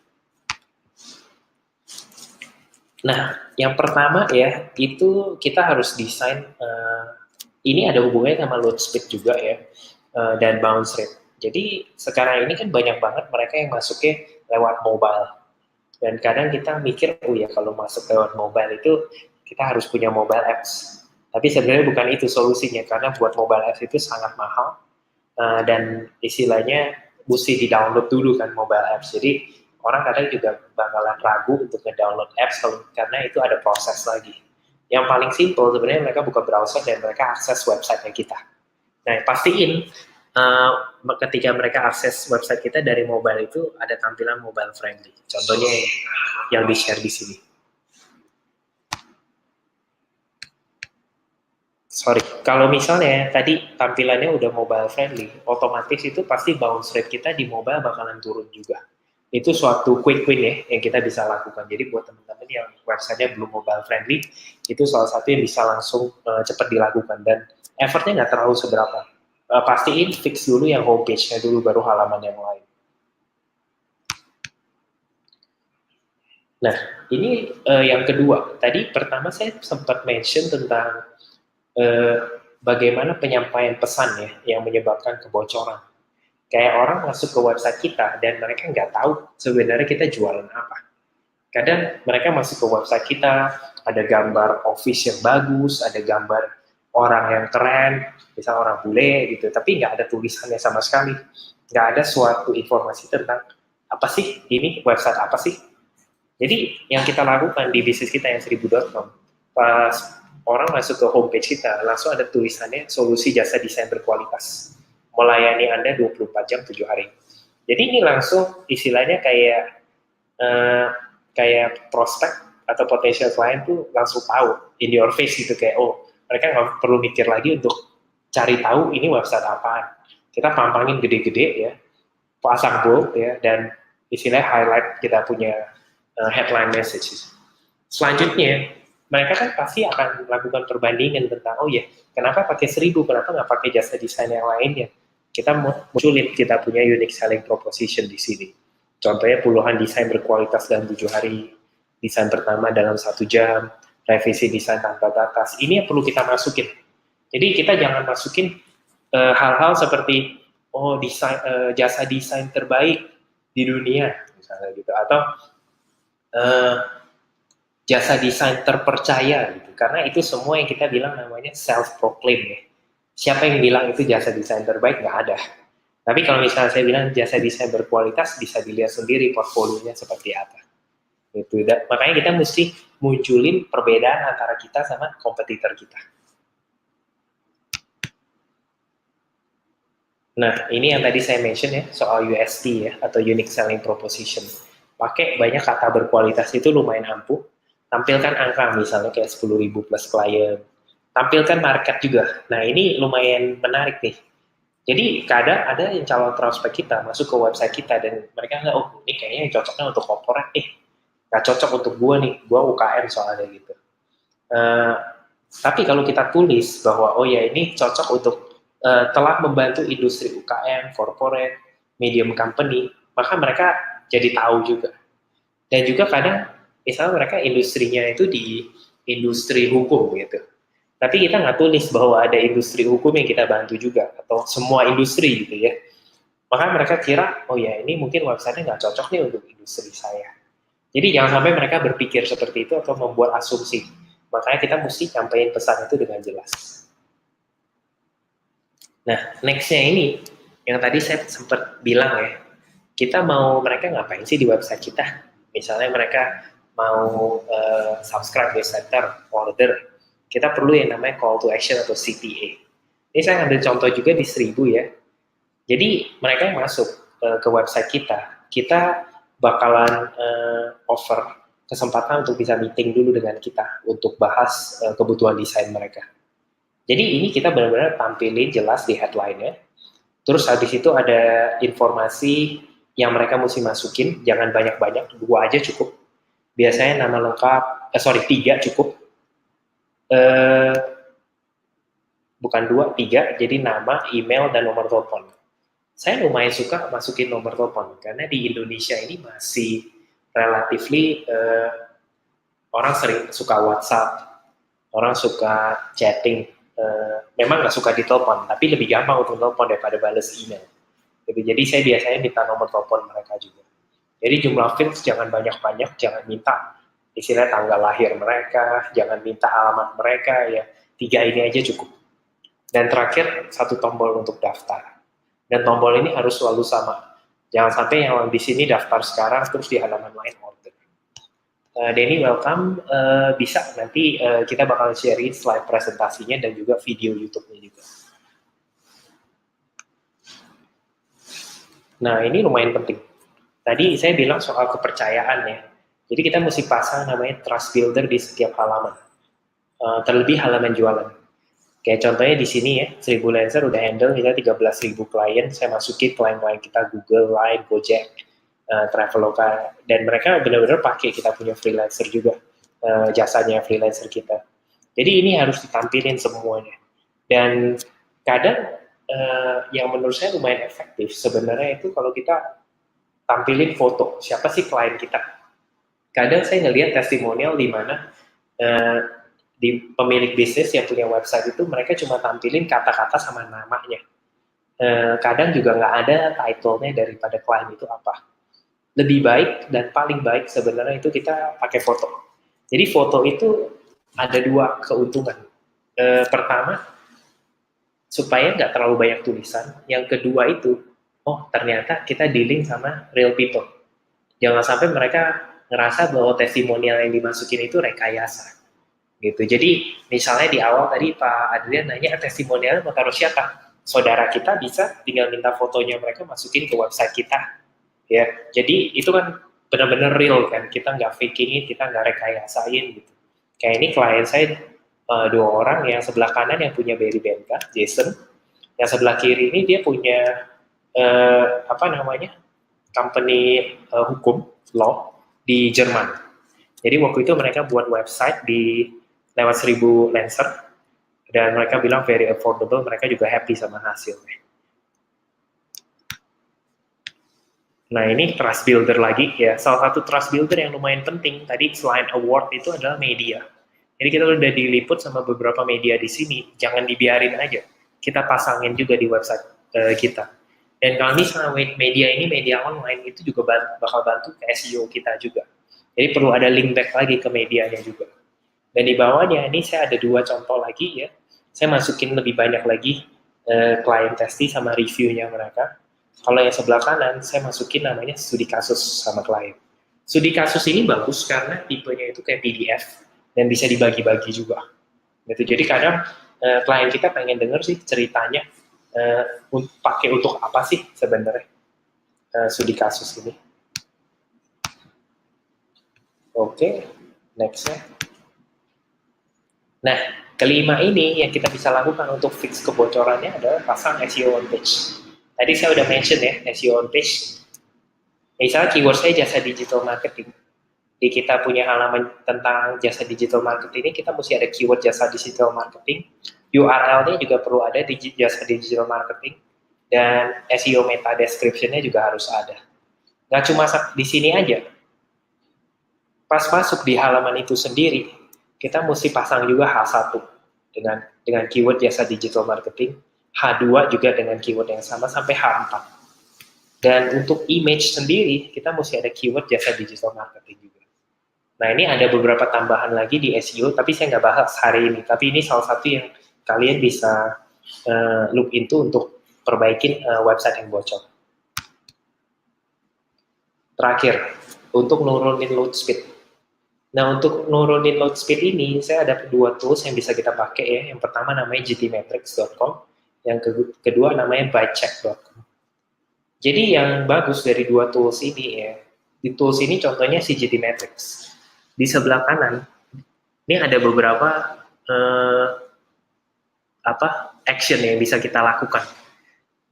Nah, yang pertama ya, itu kita harus desain, ini ada hubungannya sama load speed juga ya, dan bounce rate. Jadi sekarang ini kan banyak banget mereka yang masuknya lewat mobile. Dan kadang kita mikir, oh ya kalau masuk lewat mobile itu kita harus punya mobile apps. Tapi sebenarnya bukan itu solusinya, karena buat mobile apps itu sangat mahal, dan istilahnya mesti di-download dulu kan mobile apps. Jadi orang kadang juga bakalan ragu untuk nge-download apps karena itu ada proses lagi. Yang paling simple sebenarnya mereka buka browser dan mereka akses website kita. Nah, pastiin ketika mereka akses website kita dari mobile itu ada tampilan mobile friendly. Contohnya yang di-share di sini. Sorry, kalau misalnya tadi tampilannya udah mobile friendly, otomatis itu pasti bounce rate kita di mobile bakalan turun juga. Itu suatu quick win ya yang kita bisa lakukan. Jadi buat teman-teman yang websitenya belum mobile friendly, itu salah satu yang bisa langsung cepat dilakukan, dan effortnya nggak terlalu seberapa. Pastiin fix dulu yang homepage-nya dulu, baru halaman yang lain. Nah, ini yang kedua. Tadi pertama saya sempat mention tentang bagaimana penyampaian pesan ya yang menyebabkan kebocoran. Kayak orang masuk ke website kita dan mereka nggak tahu sebenarnya kita jualan apa. Kadang mereka masuk ke website kita, ada gambar office yang bagus, ada gambar orang yang keren, misal orang bule gitu, tapi nggak ada tulisannya sama sekali. Nggak ada suatu informasi tentang apa sih ini, website apa sih. Jadi yang kita lakukan di bisnis kita yang 1000.com, pas orang masuk ke homepage kita, langsung ada tulisannya solusi jasa desain berkualitas. Melayani Anda 24 jam 7 hari. Jadi ini langsung istilahnya kayak prospek atau potential client tuh langsung tahu in your face gitu, kayak oh mereka nggak perlu mikir lagi untuk cari tahu ini website apaan. Kita pampangin gede-gede ya, pasang bold ya, dan istilahnya highlight kita punya headline messages. Selanjutnya, mereka kan pasti akan melakukan perbandingan tentang, oh ya, kenapa pakai 1000, kenapa nggak pakai jasa desain yang lainnya. Kita munculin, kita punya unique selling proposition di sini. Contohnya puluhan desain berkualitas dalam 7 hari, desain pertama dalam 1 jam, revisi desain tanpa batas. Ini yang perlu kita masukin. Jadi kita jangan masukin hal-hal seperti, oh jasa desain terbaik di dunia, misalnya gitu, atau jasa desain terpercaya gitu, karena itu semua yang kita bilang namanya self-proclaim ya. Siapa yang bilang itu jasa desain terbaik? Nggak ada. Tapi kalau misalnya saya bilang jasa desain berkualitas, bisa dilihat sendiri portfolionya seperti apa. Gitu. Dan makanya kita mesti munculin perbedaan antara kita sama kompetitor kita. Nah, ini yang tadi saya mention ya, soal USP ya, atau Unique Selling Proposition. Pakai banyak kata berkualitas itu lumayan ampuh. Tampilkan angka misalnya kayak 10.000 plus klien. Tampilkan market juga. Nah, ini lumayan menarik nih. Jadi kadang ada yang calon prospek kita masuk ke website kita dan mereka nggak, oh ini kayaknya cocoknya untuk corporate, nggak cocok untuk gua nih, gua UKM soalnya gitu. Tapi kalau kita tulis bahwa oh ya ini cocok untuk telah membantu industri UKM, corporate, medium company, maka mereka jadi tahu juga. Dan juga kadang misalnya mereka industrinya itu di industri hukum gitu. Tapi kita nggak tulis bahwa ada industri hukum yang kita bantu juga, atau semua industri gitu ya. Maka mereka kira, oh ya ini mungkin website-nya nggak cocok nih untuk industri saya. Jadi jangan sampai mereka berpikir seperti itu atau membuat asumsi. Makanya kita mesti sampaikan pesan itu dengan jelas. Nah, next-nya ini, yang tadi saya sempat bilang ya, kita mau mereka ngapain sih di website kita? Misalnya mereka mau subscribe newsletter, order, kita perlu yang namanya call to action atau CTA. Ini saya ambil contoh juga di 1000 ya. Jadi mereka yang masuk ke website kita bakalan offer kesempatan untuk bisa meeting dulu dengan kita untuk bahas kebutuhan desain mereka. Jadi ini kita benar-benar tampilin jelas di headline-nya. Terus habis itu ada informasi yang mereka mesti masukin, jangan banyak-banyak, 2 aja cukup. Biasanya nama lengkap, 3 cukup. Bukan 2, 3, jadi nama, email, dan nomor telepon. Saya lumayan suka masukin nomor telepon, karena di Indonesia ini masih relatively orang sering suka WhatsApp, orang suka chatting, memang nggak suka ditelepon, tapi lebih gampang untuk telepon daripada balas email. Jadi saya biasanya minta nomor telepon mereka juga. Jadi jumlah fields jangan banyak-banyak, jangan minta istilah tanggal lahir mereka, jangan minta alamat mereka, ya 3 ini aja cukup. Dan terakhir 1 tombol untuk daftar. Dan tombol ini harus selalu sama. Jangan sampai yang di sini daftar sekarang terus di halaman lain order. Denny welcome, bisa nanti kita bakal sharing slide presentasinya dan juga video YouTube-nya juga. Nah ini lumayan penting. Tadi saya bilang soal kepercayaan ya. Jadi kita mesti pasang namanya trust builder di setiap halaman. Terlebih halaman jualan. Kayak contohnya di sini ya, 1000 Lancer udah handle misalnya 13.000 klien, saya masukin klien-klien kita Google, Line, Gojek, Traveloka, dan mereka benar-benar pakai kita punya freelancer juga, jasanya freelancer kita. Jadi ini harus ditampilin semuanya. Dan kadang yang menurut saya lumayan efektif sebenarnya itu kalau kita tampilin foto, siapa sih klien kita. Kadang saya ngelihat testimonial di mana di pemilik bisnis yang punya website itu mereka cuma tampilin kata-kata sama namanya. Kadang juga nggak ada title-nya daripada klien itu apa. Lebih baik dan paling baik sebenarnya itu kita pakai foto. Jadi foto itu ada dua keuntungan. Pertama, supaya nggak terlalu banyak tulisan. Yang kedua itu, oh ternyata kita dealing sama real people. Jangan sampai mereka ngerasa bahwa testimonial yang dimasukin itu rekayasa. Gitu. Jadi misalnya di awal tadi Pak Adrian nanya testimonial mau taruh siapa? Saudara kita bisa tinggal minta fotonya mereka masukin ke website kita. Ya, jadi itu kan benar-benar real kan, kita nggak faking it, kita nggak rekayasain gitu. Kayak ini klien saya dua orang, yang sebelah kanan yang punya Barry Benka, Jason, yang sebelah kiri ini dia punya apa namanya company hukum law di Jerman. Jadi waktu itu mereka buat website di lewat 1000 Lancer dan mereka bilang very affordable, mereka juga happy sama hasilnya. Nah ini trust builder lagi ya, salah satu trust builder yang lumayan penting tadi selain award itu adalah media. Jadi kita udah diliput sama beberapa media di sini, jangan dibiarin aja, kita pasangin juga di website kita. Dan kalau misalnya media ini media online itu juga bakal bantu ke SEO kita juga. Jadi perlu ada link back lagi ke medianya juga. Dan di bawahnya ini saya ada dua contoh lagi ya, saya masukin lebih banyak lagi client testing sama reviewnya mereka. Kalau yang sebelah kanan, saya masukin namanya studi kasus sama klien. Studi kasus ini bagus karena tipenya itu kayak PDF dan bisa dibagi-bagi juga. Gitu. Jadi kadang klien kita pengen denger sih ceritanya pakai untuk apa sih sebenarnya studi kasus ini. Oke, next-nya. Nah, kelima ini yang kita bisa lakukan untuk fix kebocorannya adalah pasang SEO on page. Tadi saya udah mention ya, SEO on page. Misalnya keyword saya jasa digital marketing. Di kita punya halaman tentang jasa digital marketing ini, kita mesti ada keyword jasa digital marketing. URL-nya juga perlu ada di jasa digital marketing. Dan SEO meta description-nya juga harus ada. Nggak cuma di sini aja. Pas masuk di halaman itu sendiri, kita mesti pasang juga H1 dengan keyword jasa digital marketing. H2 juga dengan keyword yang sama sampai H4. Dan untuk image sendiri, kita mesti ada keyword jasa digital marketing juga. Nah, ini ada beberapa tambahan lagi di SEO, tapi saya nggak bahas hari ini. Tapi ini salah satu yang kalian bisa look into untuk perbaikin website yang bocor. Terakhir, untuk nurunin load speed. Nah, untuk nurunin load speed ini, saya ada dua tools yang bisa kita pakai ya. Yang pertama namanya gtmetrics.com, yang kedua namanya bycheck.com. Jadi yang bagus dari dua tools ini ya, di tools ini contohnya si gtmetrics. Di sebelah kanan, ini ada beberapa action yang bisa kita lakukan.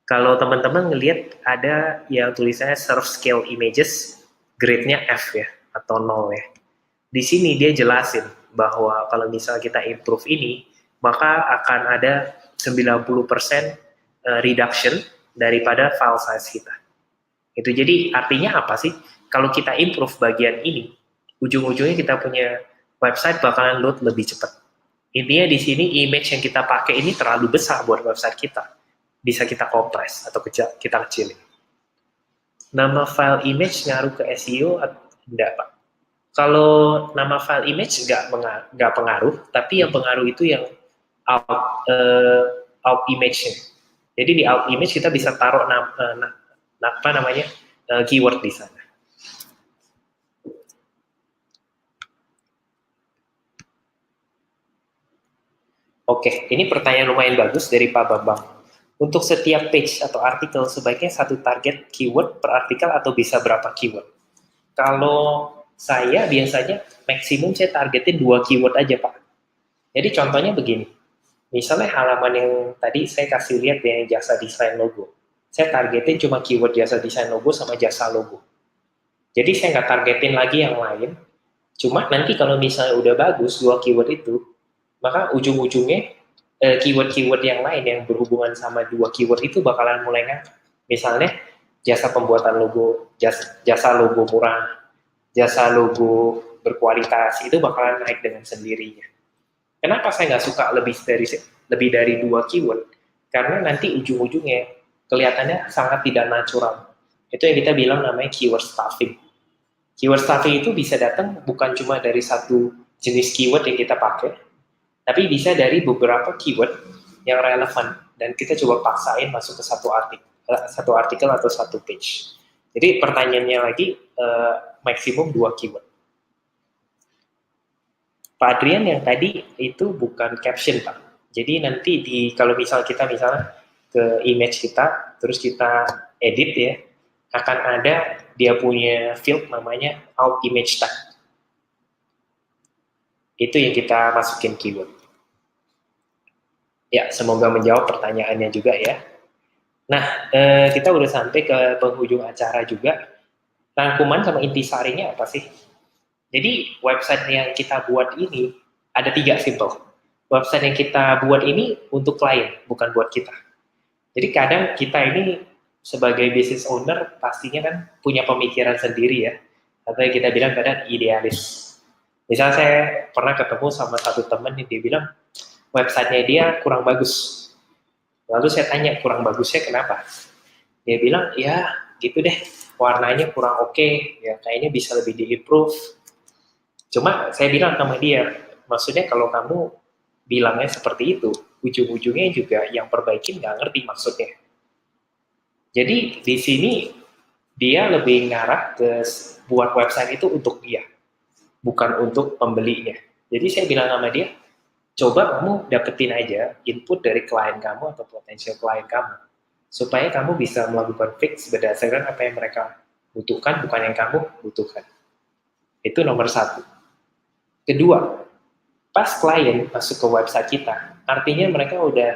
Kalau teman-teman ngelihat ada yang tulisannya serve scale images, grade-nya F ya, atau 0 ya. Di sini dia jelasin bahwa kalau misalnya kita improve ini, maka akan ada 90% reduction daripada file size kita. Itu jadi artinya apa sih? Kalau kita improve bagian ini, ujung-ujungnya kita punya website bakalan load lebih cepat. Intinya di sini image yang kita pakai ini terlalu besar buat website kita. Bisa kita kompres atau kita kecilin. Nama file image ngaruh ke SEO atau enggak, Pak? Kalau nama file image nggak pengaruh, tapi yang pengaruh itu yang alt image-nya. Jadi di alt image kita bisa taruh keyword di sana. Oke, ini pertanyaan lumayan bagus dari Pak Bambang. Untuk setiap page atau artikel sebaiknya satu target keyword per artikel atau bisa berapa keyword? Kalau saya biasanya maksimum saya targetin 2 keyword aja, Pak. Jadi contohnya begini, misalnya halaman yang tadi saya kasih lihat yang jasa desain logo, saya targetin cuma keyword jasa desain logo sama jasa logo. Jadi saya nggak targetin lagi yang lain, cuma nanti kalau misalnya udah bagus 2 keyword itu, maka ujung-ujungnya keyword-keyword yang lain yang berhubungan sama 2 keyword itu bakalan mulai ngangkat. Misalnya jasa pembuatan logo, jasa logo murah, jasa logo berkualitas, itu bakalan naik dengan sendirinya. Kenapa saya nggak suka lebih dari 2 keyword? Karena nanti ujung-ujungnya kelihatannya sangat tidak natural. Itu yang kita bilang namanya keyword stuffing. Keyword stuffing itu bisa datang bukan cuma dari satu jenis keyword yang kita pakai, tapi bisa dari beberapa keyword yang relevan, dan kita coba paksain masuk ke satu artikel atau satu page. Jadi pertanyaannya lagi, maksimum 2 keyword. Pak Adrian, yang tadi itu bukan caption, Pak. Jadi nanti kalau kita misalnya ke image kita, terus kita edit ya, akan ada dia punya field namanya alt image tag. Itu yang kita masukin keyword. Ya, semoga menjawab pertanyaannya juga ya. Nah, kita udah sampai ke penghujung acara juga. Rangkuman sama intisarinya apa sih? Jadi website yang kita buat ini ada 3 simple. Website yang kita buat ini untuk klien, bukan buat kita. Jadi kadang kita ini sebagai business owner pastinya kan punya pemikiran sendiri ya. Atau yang kita bilang kadang idealis. Misal saya pernah ketemu sama satu teman yang dia bilang websitenya dia kurang bagus. Lalu saya tanya kurang bagusnya kenapa? Dia bilang ya gitu deh, warnanya kurang oke, ya kayaknya bisa lebih di-improve. Cuma saya bilang sama dia, maksudnya kalau kamu bilangnya seperti itu, ujung-ujungnya juga yang perbaikin nggak ngerti maksudnya. Jadi di sini dia lebih ngarah ke buat website itu untuk dia, bukan untuk pembelinya. Jadi saya bilang sama dia, coba kamu dapetin aja input dari klien kamu atau potensial klien kamu, supaya kamu bisa melakukan fix berdasarkan apa yang mereka butuhkan, bukan yang kamu butuhkan. Itu nomor 1. Kedua, pas klien masuk ke website kita, artinya mereka udah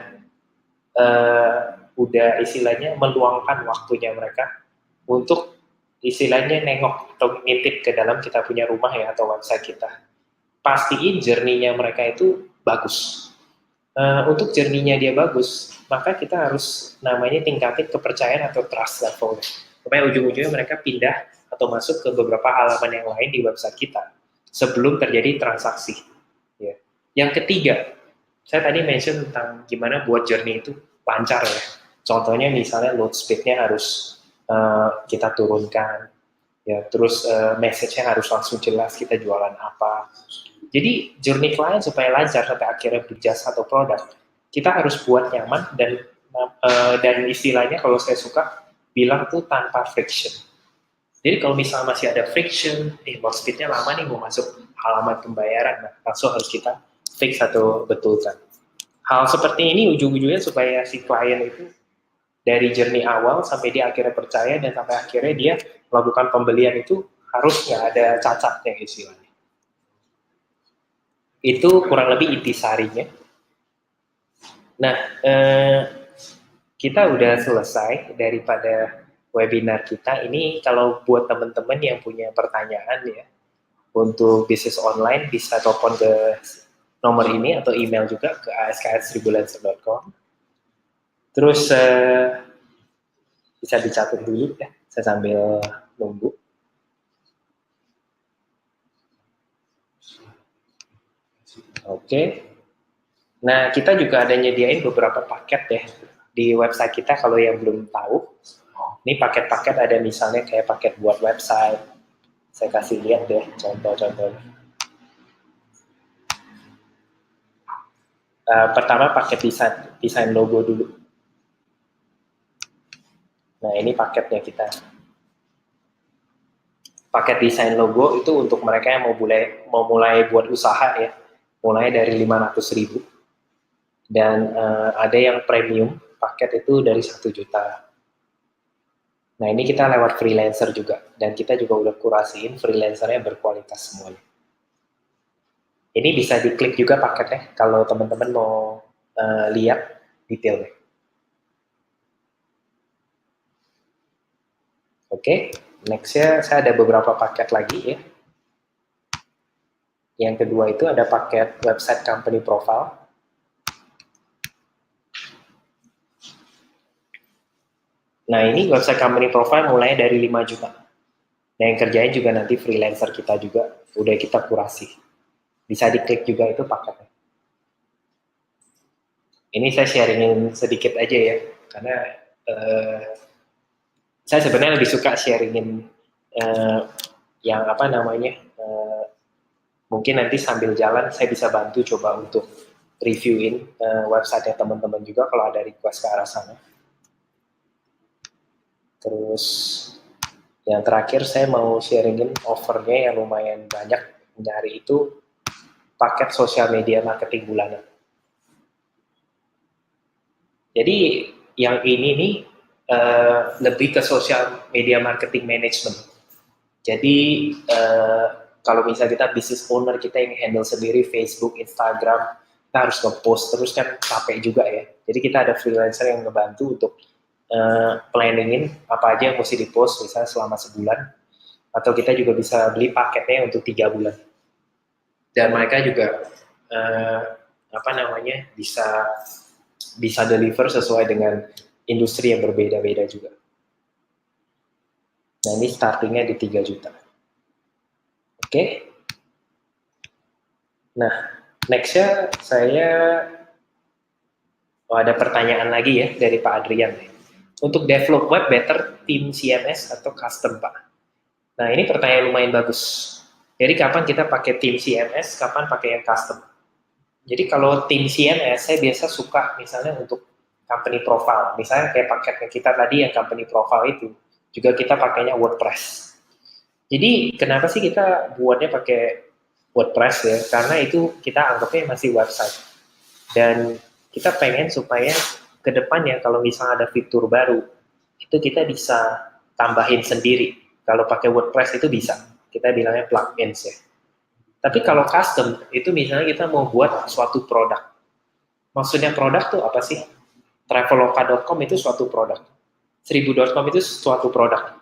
istilahnya meluangkan waktunya mereka untuk istilahnya nengok atau ngintip ke dalam kita punya rumah ya atau website kita. Pastiin journey-nya mereka itu bagus. Untuk journey-nya dia bagus, maka kita harus namanya tingkatin kepercayaan atau trust level-nya. Supaya ujung-ujungnya mereka pindah atau masuk ke beberapa halaman yang lain di website kita sebelum terjadi transaksi. Ya. Yang ketiga, saya tadi mention tentang gimana buat journey itu lancar ya. Contohnya misalnya load speed-nya harus kita turunkan, ya. Terus message-nya harus langsung jelas kita jualan apa. Jadi journey klien supaya lancar sampai akhirnya beli jasa atau produk, kita harus buat nyaman dan istilahnya kalau saya suka bilang tuh tanpa friction. Jadi kalau misalnya masih ada friction, load speed-nya lama nih mau masuk halaman pembayaran, nah langsung harus kita fix atau betulkan. Hal seperti ini ujung-ujungnya supaya si klien itu dari journey awal sampai dia akhirnya percaya dan sampai akhirnya dia melakukan pembelian itu harus nggak ada cacatnya istilahnya. Itu kurang lebih intisarinya. Nah, kita udah selesai daripada webinar kita. Ini kalau buat teman-teman yang punya pertanyaan ya, untuk bisnis online bisa telepon ke nomor ini atau email juga ke asks.freelancer.com. Terus bisa dicatat dulu ya, saya sambil nunggu. Oke. Nah, kita juga ada nyediain beberapa paket ya di website kita kalau yang belum tahu. Ini paket-paket ada misalnya kayak paket buat website. Saya kasih lihat deh contoh-contohnya. Pertama paket desain logo dulu. Nah, ini paketnya kita. Paket desain logo itu untuk mereka yang mau mulai buat usaha ya. Mulai dari 500.000. Dan ada yang premium, paket itu dari 1 juta. Nah, ini kita lewat freelancer juga. Dan kita juga udah kurasiin freelancernya berkualitas semuanya. Ini bisa diklik juga paketnya kalau teman-teman mau lihat detailnya. Oke, next-nya saya ada beberapa paket lagi ya. Yang kedua itu ada paket website company profile. Nah, ini website company profile mulai dari 5 juta. Nah, yang kerjain juga nanti freelancer kita juga, udah kita kurasi. Bisa diklik juga itu paketnya. Ini saya sharingin sedikit aja ya, karena saya sebenarnya lebih suka sharingin yang apa namanya, mungkin nanti sambil jalan saya bisa bantu coba untuk reviewin website teman-teman juga kalau ada request ke arah sana. Terus yang terakhir saya mau sharingin offernya yang lumayan banyak nyari itu paket sosial media marketing bulanan. Jadi yang ini nih lebih ke social media marketing management. Jadi kalau misalnya kita business owner kita yang handle sendiri Facebook, Instagram, kita harus nge-post terus kan capek juga ya. Jadi kita ada freelancer yang ngebantu untuk planningin apa aja yang mesti di-post misalnya selama sebulan, atau kita juga bisa beli paketnya untuk 3 bulan. Dan mereka juga apa namanya bisa deliver sesuai dengan industri yang berbeda-beda juga. Nah, ini startingnya di 3 juta. Oke. Nah, nextnya ada pertanyaan lagi ya dari Pak Adrian. Untuk develop web better tim CMS atau custom, Pak? Nah, ini pertanyaan lumayan bagus. Jadi kapan kita pakai tim CMS, kapan pakai yang custom? Jadi kalau tim CMS, saya biasa suka misalnya untuk company profile. Misalnya kayak paketnya kita tadi yang company profile itu, juga kita pakainya WordPress. Jadi kenapa sih kita buatnya pakai WordPress ya? Karena itu kita anggapnya masih website. Dan kita pengen supaya ke depannya kalau misalnya ada fitur baru, itu kita bisa tambahin sendiri. Kalau pakai WordPress itu bisa. Kita bilangnya plugins ya. Tapi kalau custom, itu misalnya kita mau buat suatu produk. Maksudnya produk tuh apa sih? Traveloka.com itu suatu produk. 1000.com itu suatu produk.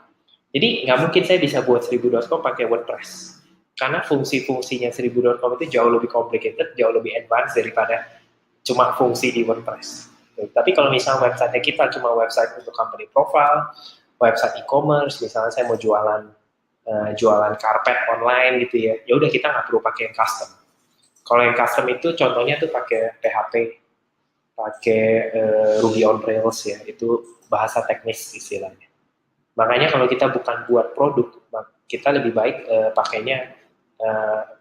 Jadi nggak mungkin saya bisa buat 1000.com pakai WordPress. Karena fungsi-fungsinya 1000.com itu jauh lebih complicated, jauh lebih advance daripada cuma fungsi di WordPress. Tapi kalau misalnya website kita cuma website untuk company profile, website e-commerce, misalnya saya mau jualan karpet online gitu ya, ya udah kita nggak perlu pakai yang custom. Kalau yang custom itu contohnya tuh pakai PHP, pakai Ruby on Rails ya, itu bahasa teknis istilahnya. Makanya kalau kita bukan buat produk, kita lebih baik pakainya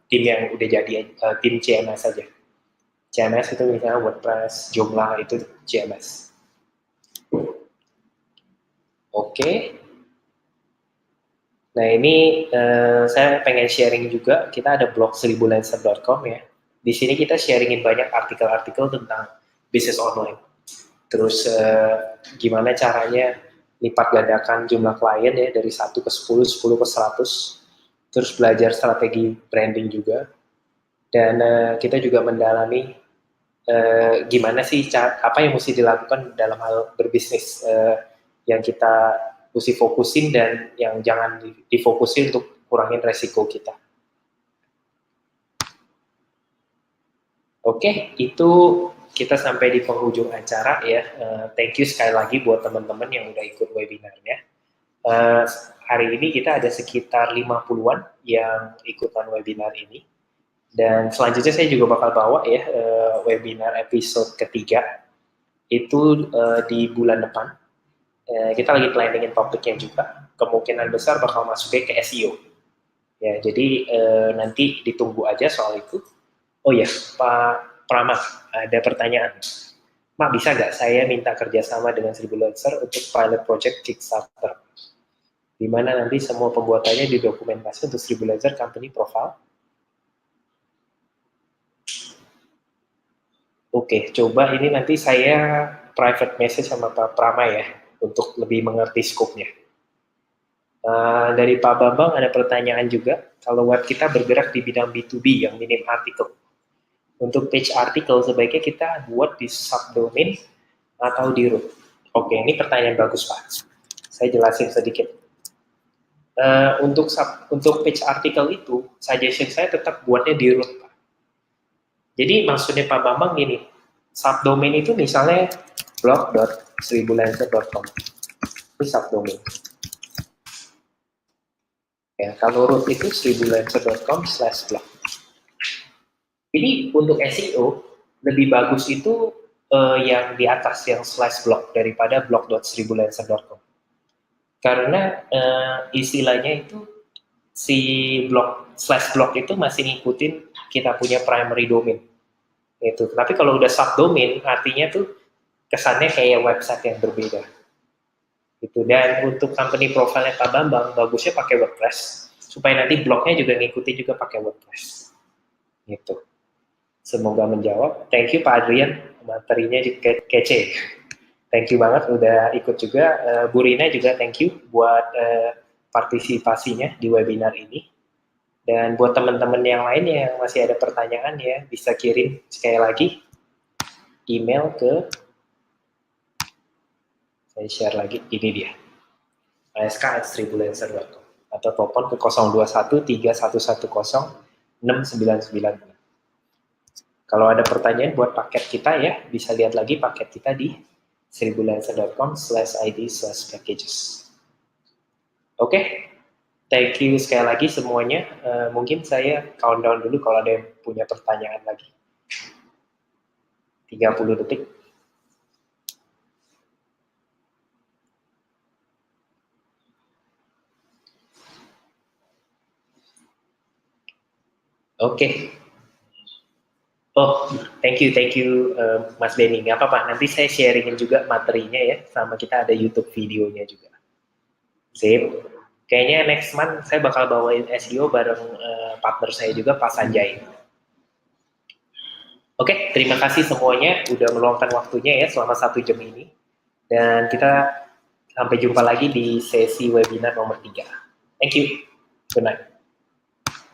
tim yang udah jadi tim CMS saja. CMS itu misalnya WordPress, Joomla itu CMS. Oke. Nah ini saya pengen sharing juga, kita ada blog 1000lancer.com ya. Di sini kita sharingin banyak artikel-artikel tentang bisnis online. Terus gimana caranya lipat gandakan jumlah klien ya dari 1 ke 10, 10 ke 100. Terus belajar strategi branding juga. Dan kita juga mendalami gimana sih apa yang mesti dilakukan dalam hal berbisnis yang kita mesti fokusin dan yang jangan difokusin untuk kurangin resiko kita. Oke, itu kita sampai di penghujung acara ya. Thank you sekali lagi buat teman-teman yang udah ikut webinarnya. Hari ini kita ada sekitar 50-an yang ikutan webinar ini. Dan selanjutnya saya juga bakal bawa ya webinar episode ketiga itu di bulan depan. Kita lagi planningin topiknya juga, kemungkinan besar bakal masuknya ke SEO. Ya, jadi nanti ditunggu aja soal itu. Oh ya, Pak Prama, ada pertanyaan. Mak, bisa nggak saya minta kerjasama dengan 1000 Lancer untuk pilot project Kickstarter? Di mana nanti semua pembuatannya didokumentasi untuk 1000 Lancer company profile. Oke, coba ini nanti saya private message sama Pak Prama ya, untuk lebih mengerti skopnya. Dari Pak Bambang ada pertanyaan juga, kalau web kita bergerak di bidang B2B yang minim artikel. Untuk page artikel sebaiknya kita buat di subdomain atau di root. Oke, ini pertanyaan bagus Pak. Saya jelasin sedikit. Untuk page artikel itu, suggestion saya tetap buatnya di root Pak. Jadi maksudnya Pak Bambang gini, subdomain itu misalnya blog.1000lancer.com. Ini subdomain. Ya, kalau root itu 1000lancer.com/blog. Ini untuk SEO lebih bagus itu yang di atas, yang /blog daripada blog.1000lancer.com. Karena istilahnya itu si /blog itu masih ngikutin kita punya primary domain. Itu. Tapi kalau udah subdomain, artinya tuh kesannya kayak website yang berbeda. Gitu. Dan untuk company profile Pak Bambang, bagusnya pakai WordPress, supaya nanti blognya juga ngikutin juga pakai WordPress. Gitu. Semoga menjawab. Thank you Pak Adrian, materinya kece. Thank you banget udah ikut juga. Bu Rina juga thank you buat partisipasinya di webinar ini. Dan buat teman-teman yang lain yang masih ada pertanyaan ya, bisa kirim sekali lagi email ke, saya share lagi, ini dia, ask@1000lancer.com atau telepon ke 021-3110-699. Kalau ada pertanyaan buat paket kita ya, bisa lihat lagi paket kita di 1000lancer.com/id/packages. Oke, thank you sekali lagi semuanya. Mungkin saya countdown dulu kalau ada yang punya pertanyaan lagi. 30 detik. Oke. Oh, thank you Mas Denny. Nggak apa-apa, nanti saya sharingin juga materinya ya, sama kita ada YouTube videonya juga. Sip. Kayaknya next month saya bakal bawain SEO bareng partner saya juga, Pak Sanjay. Oke, terima kasih semuanya udah meluangkan waktunya ya selama 1 jam ini. Dan kita sampai jumpa lagi di sesi webinar nomor 3. Thank you. Good night.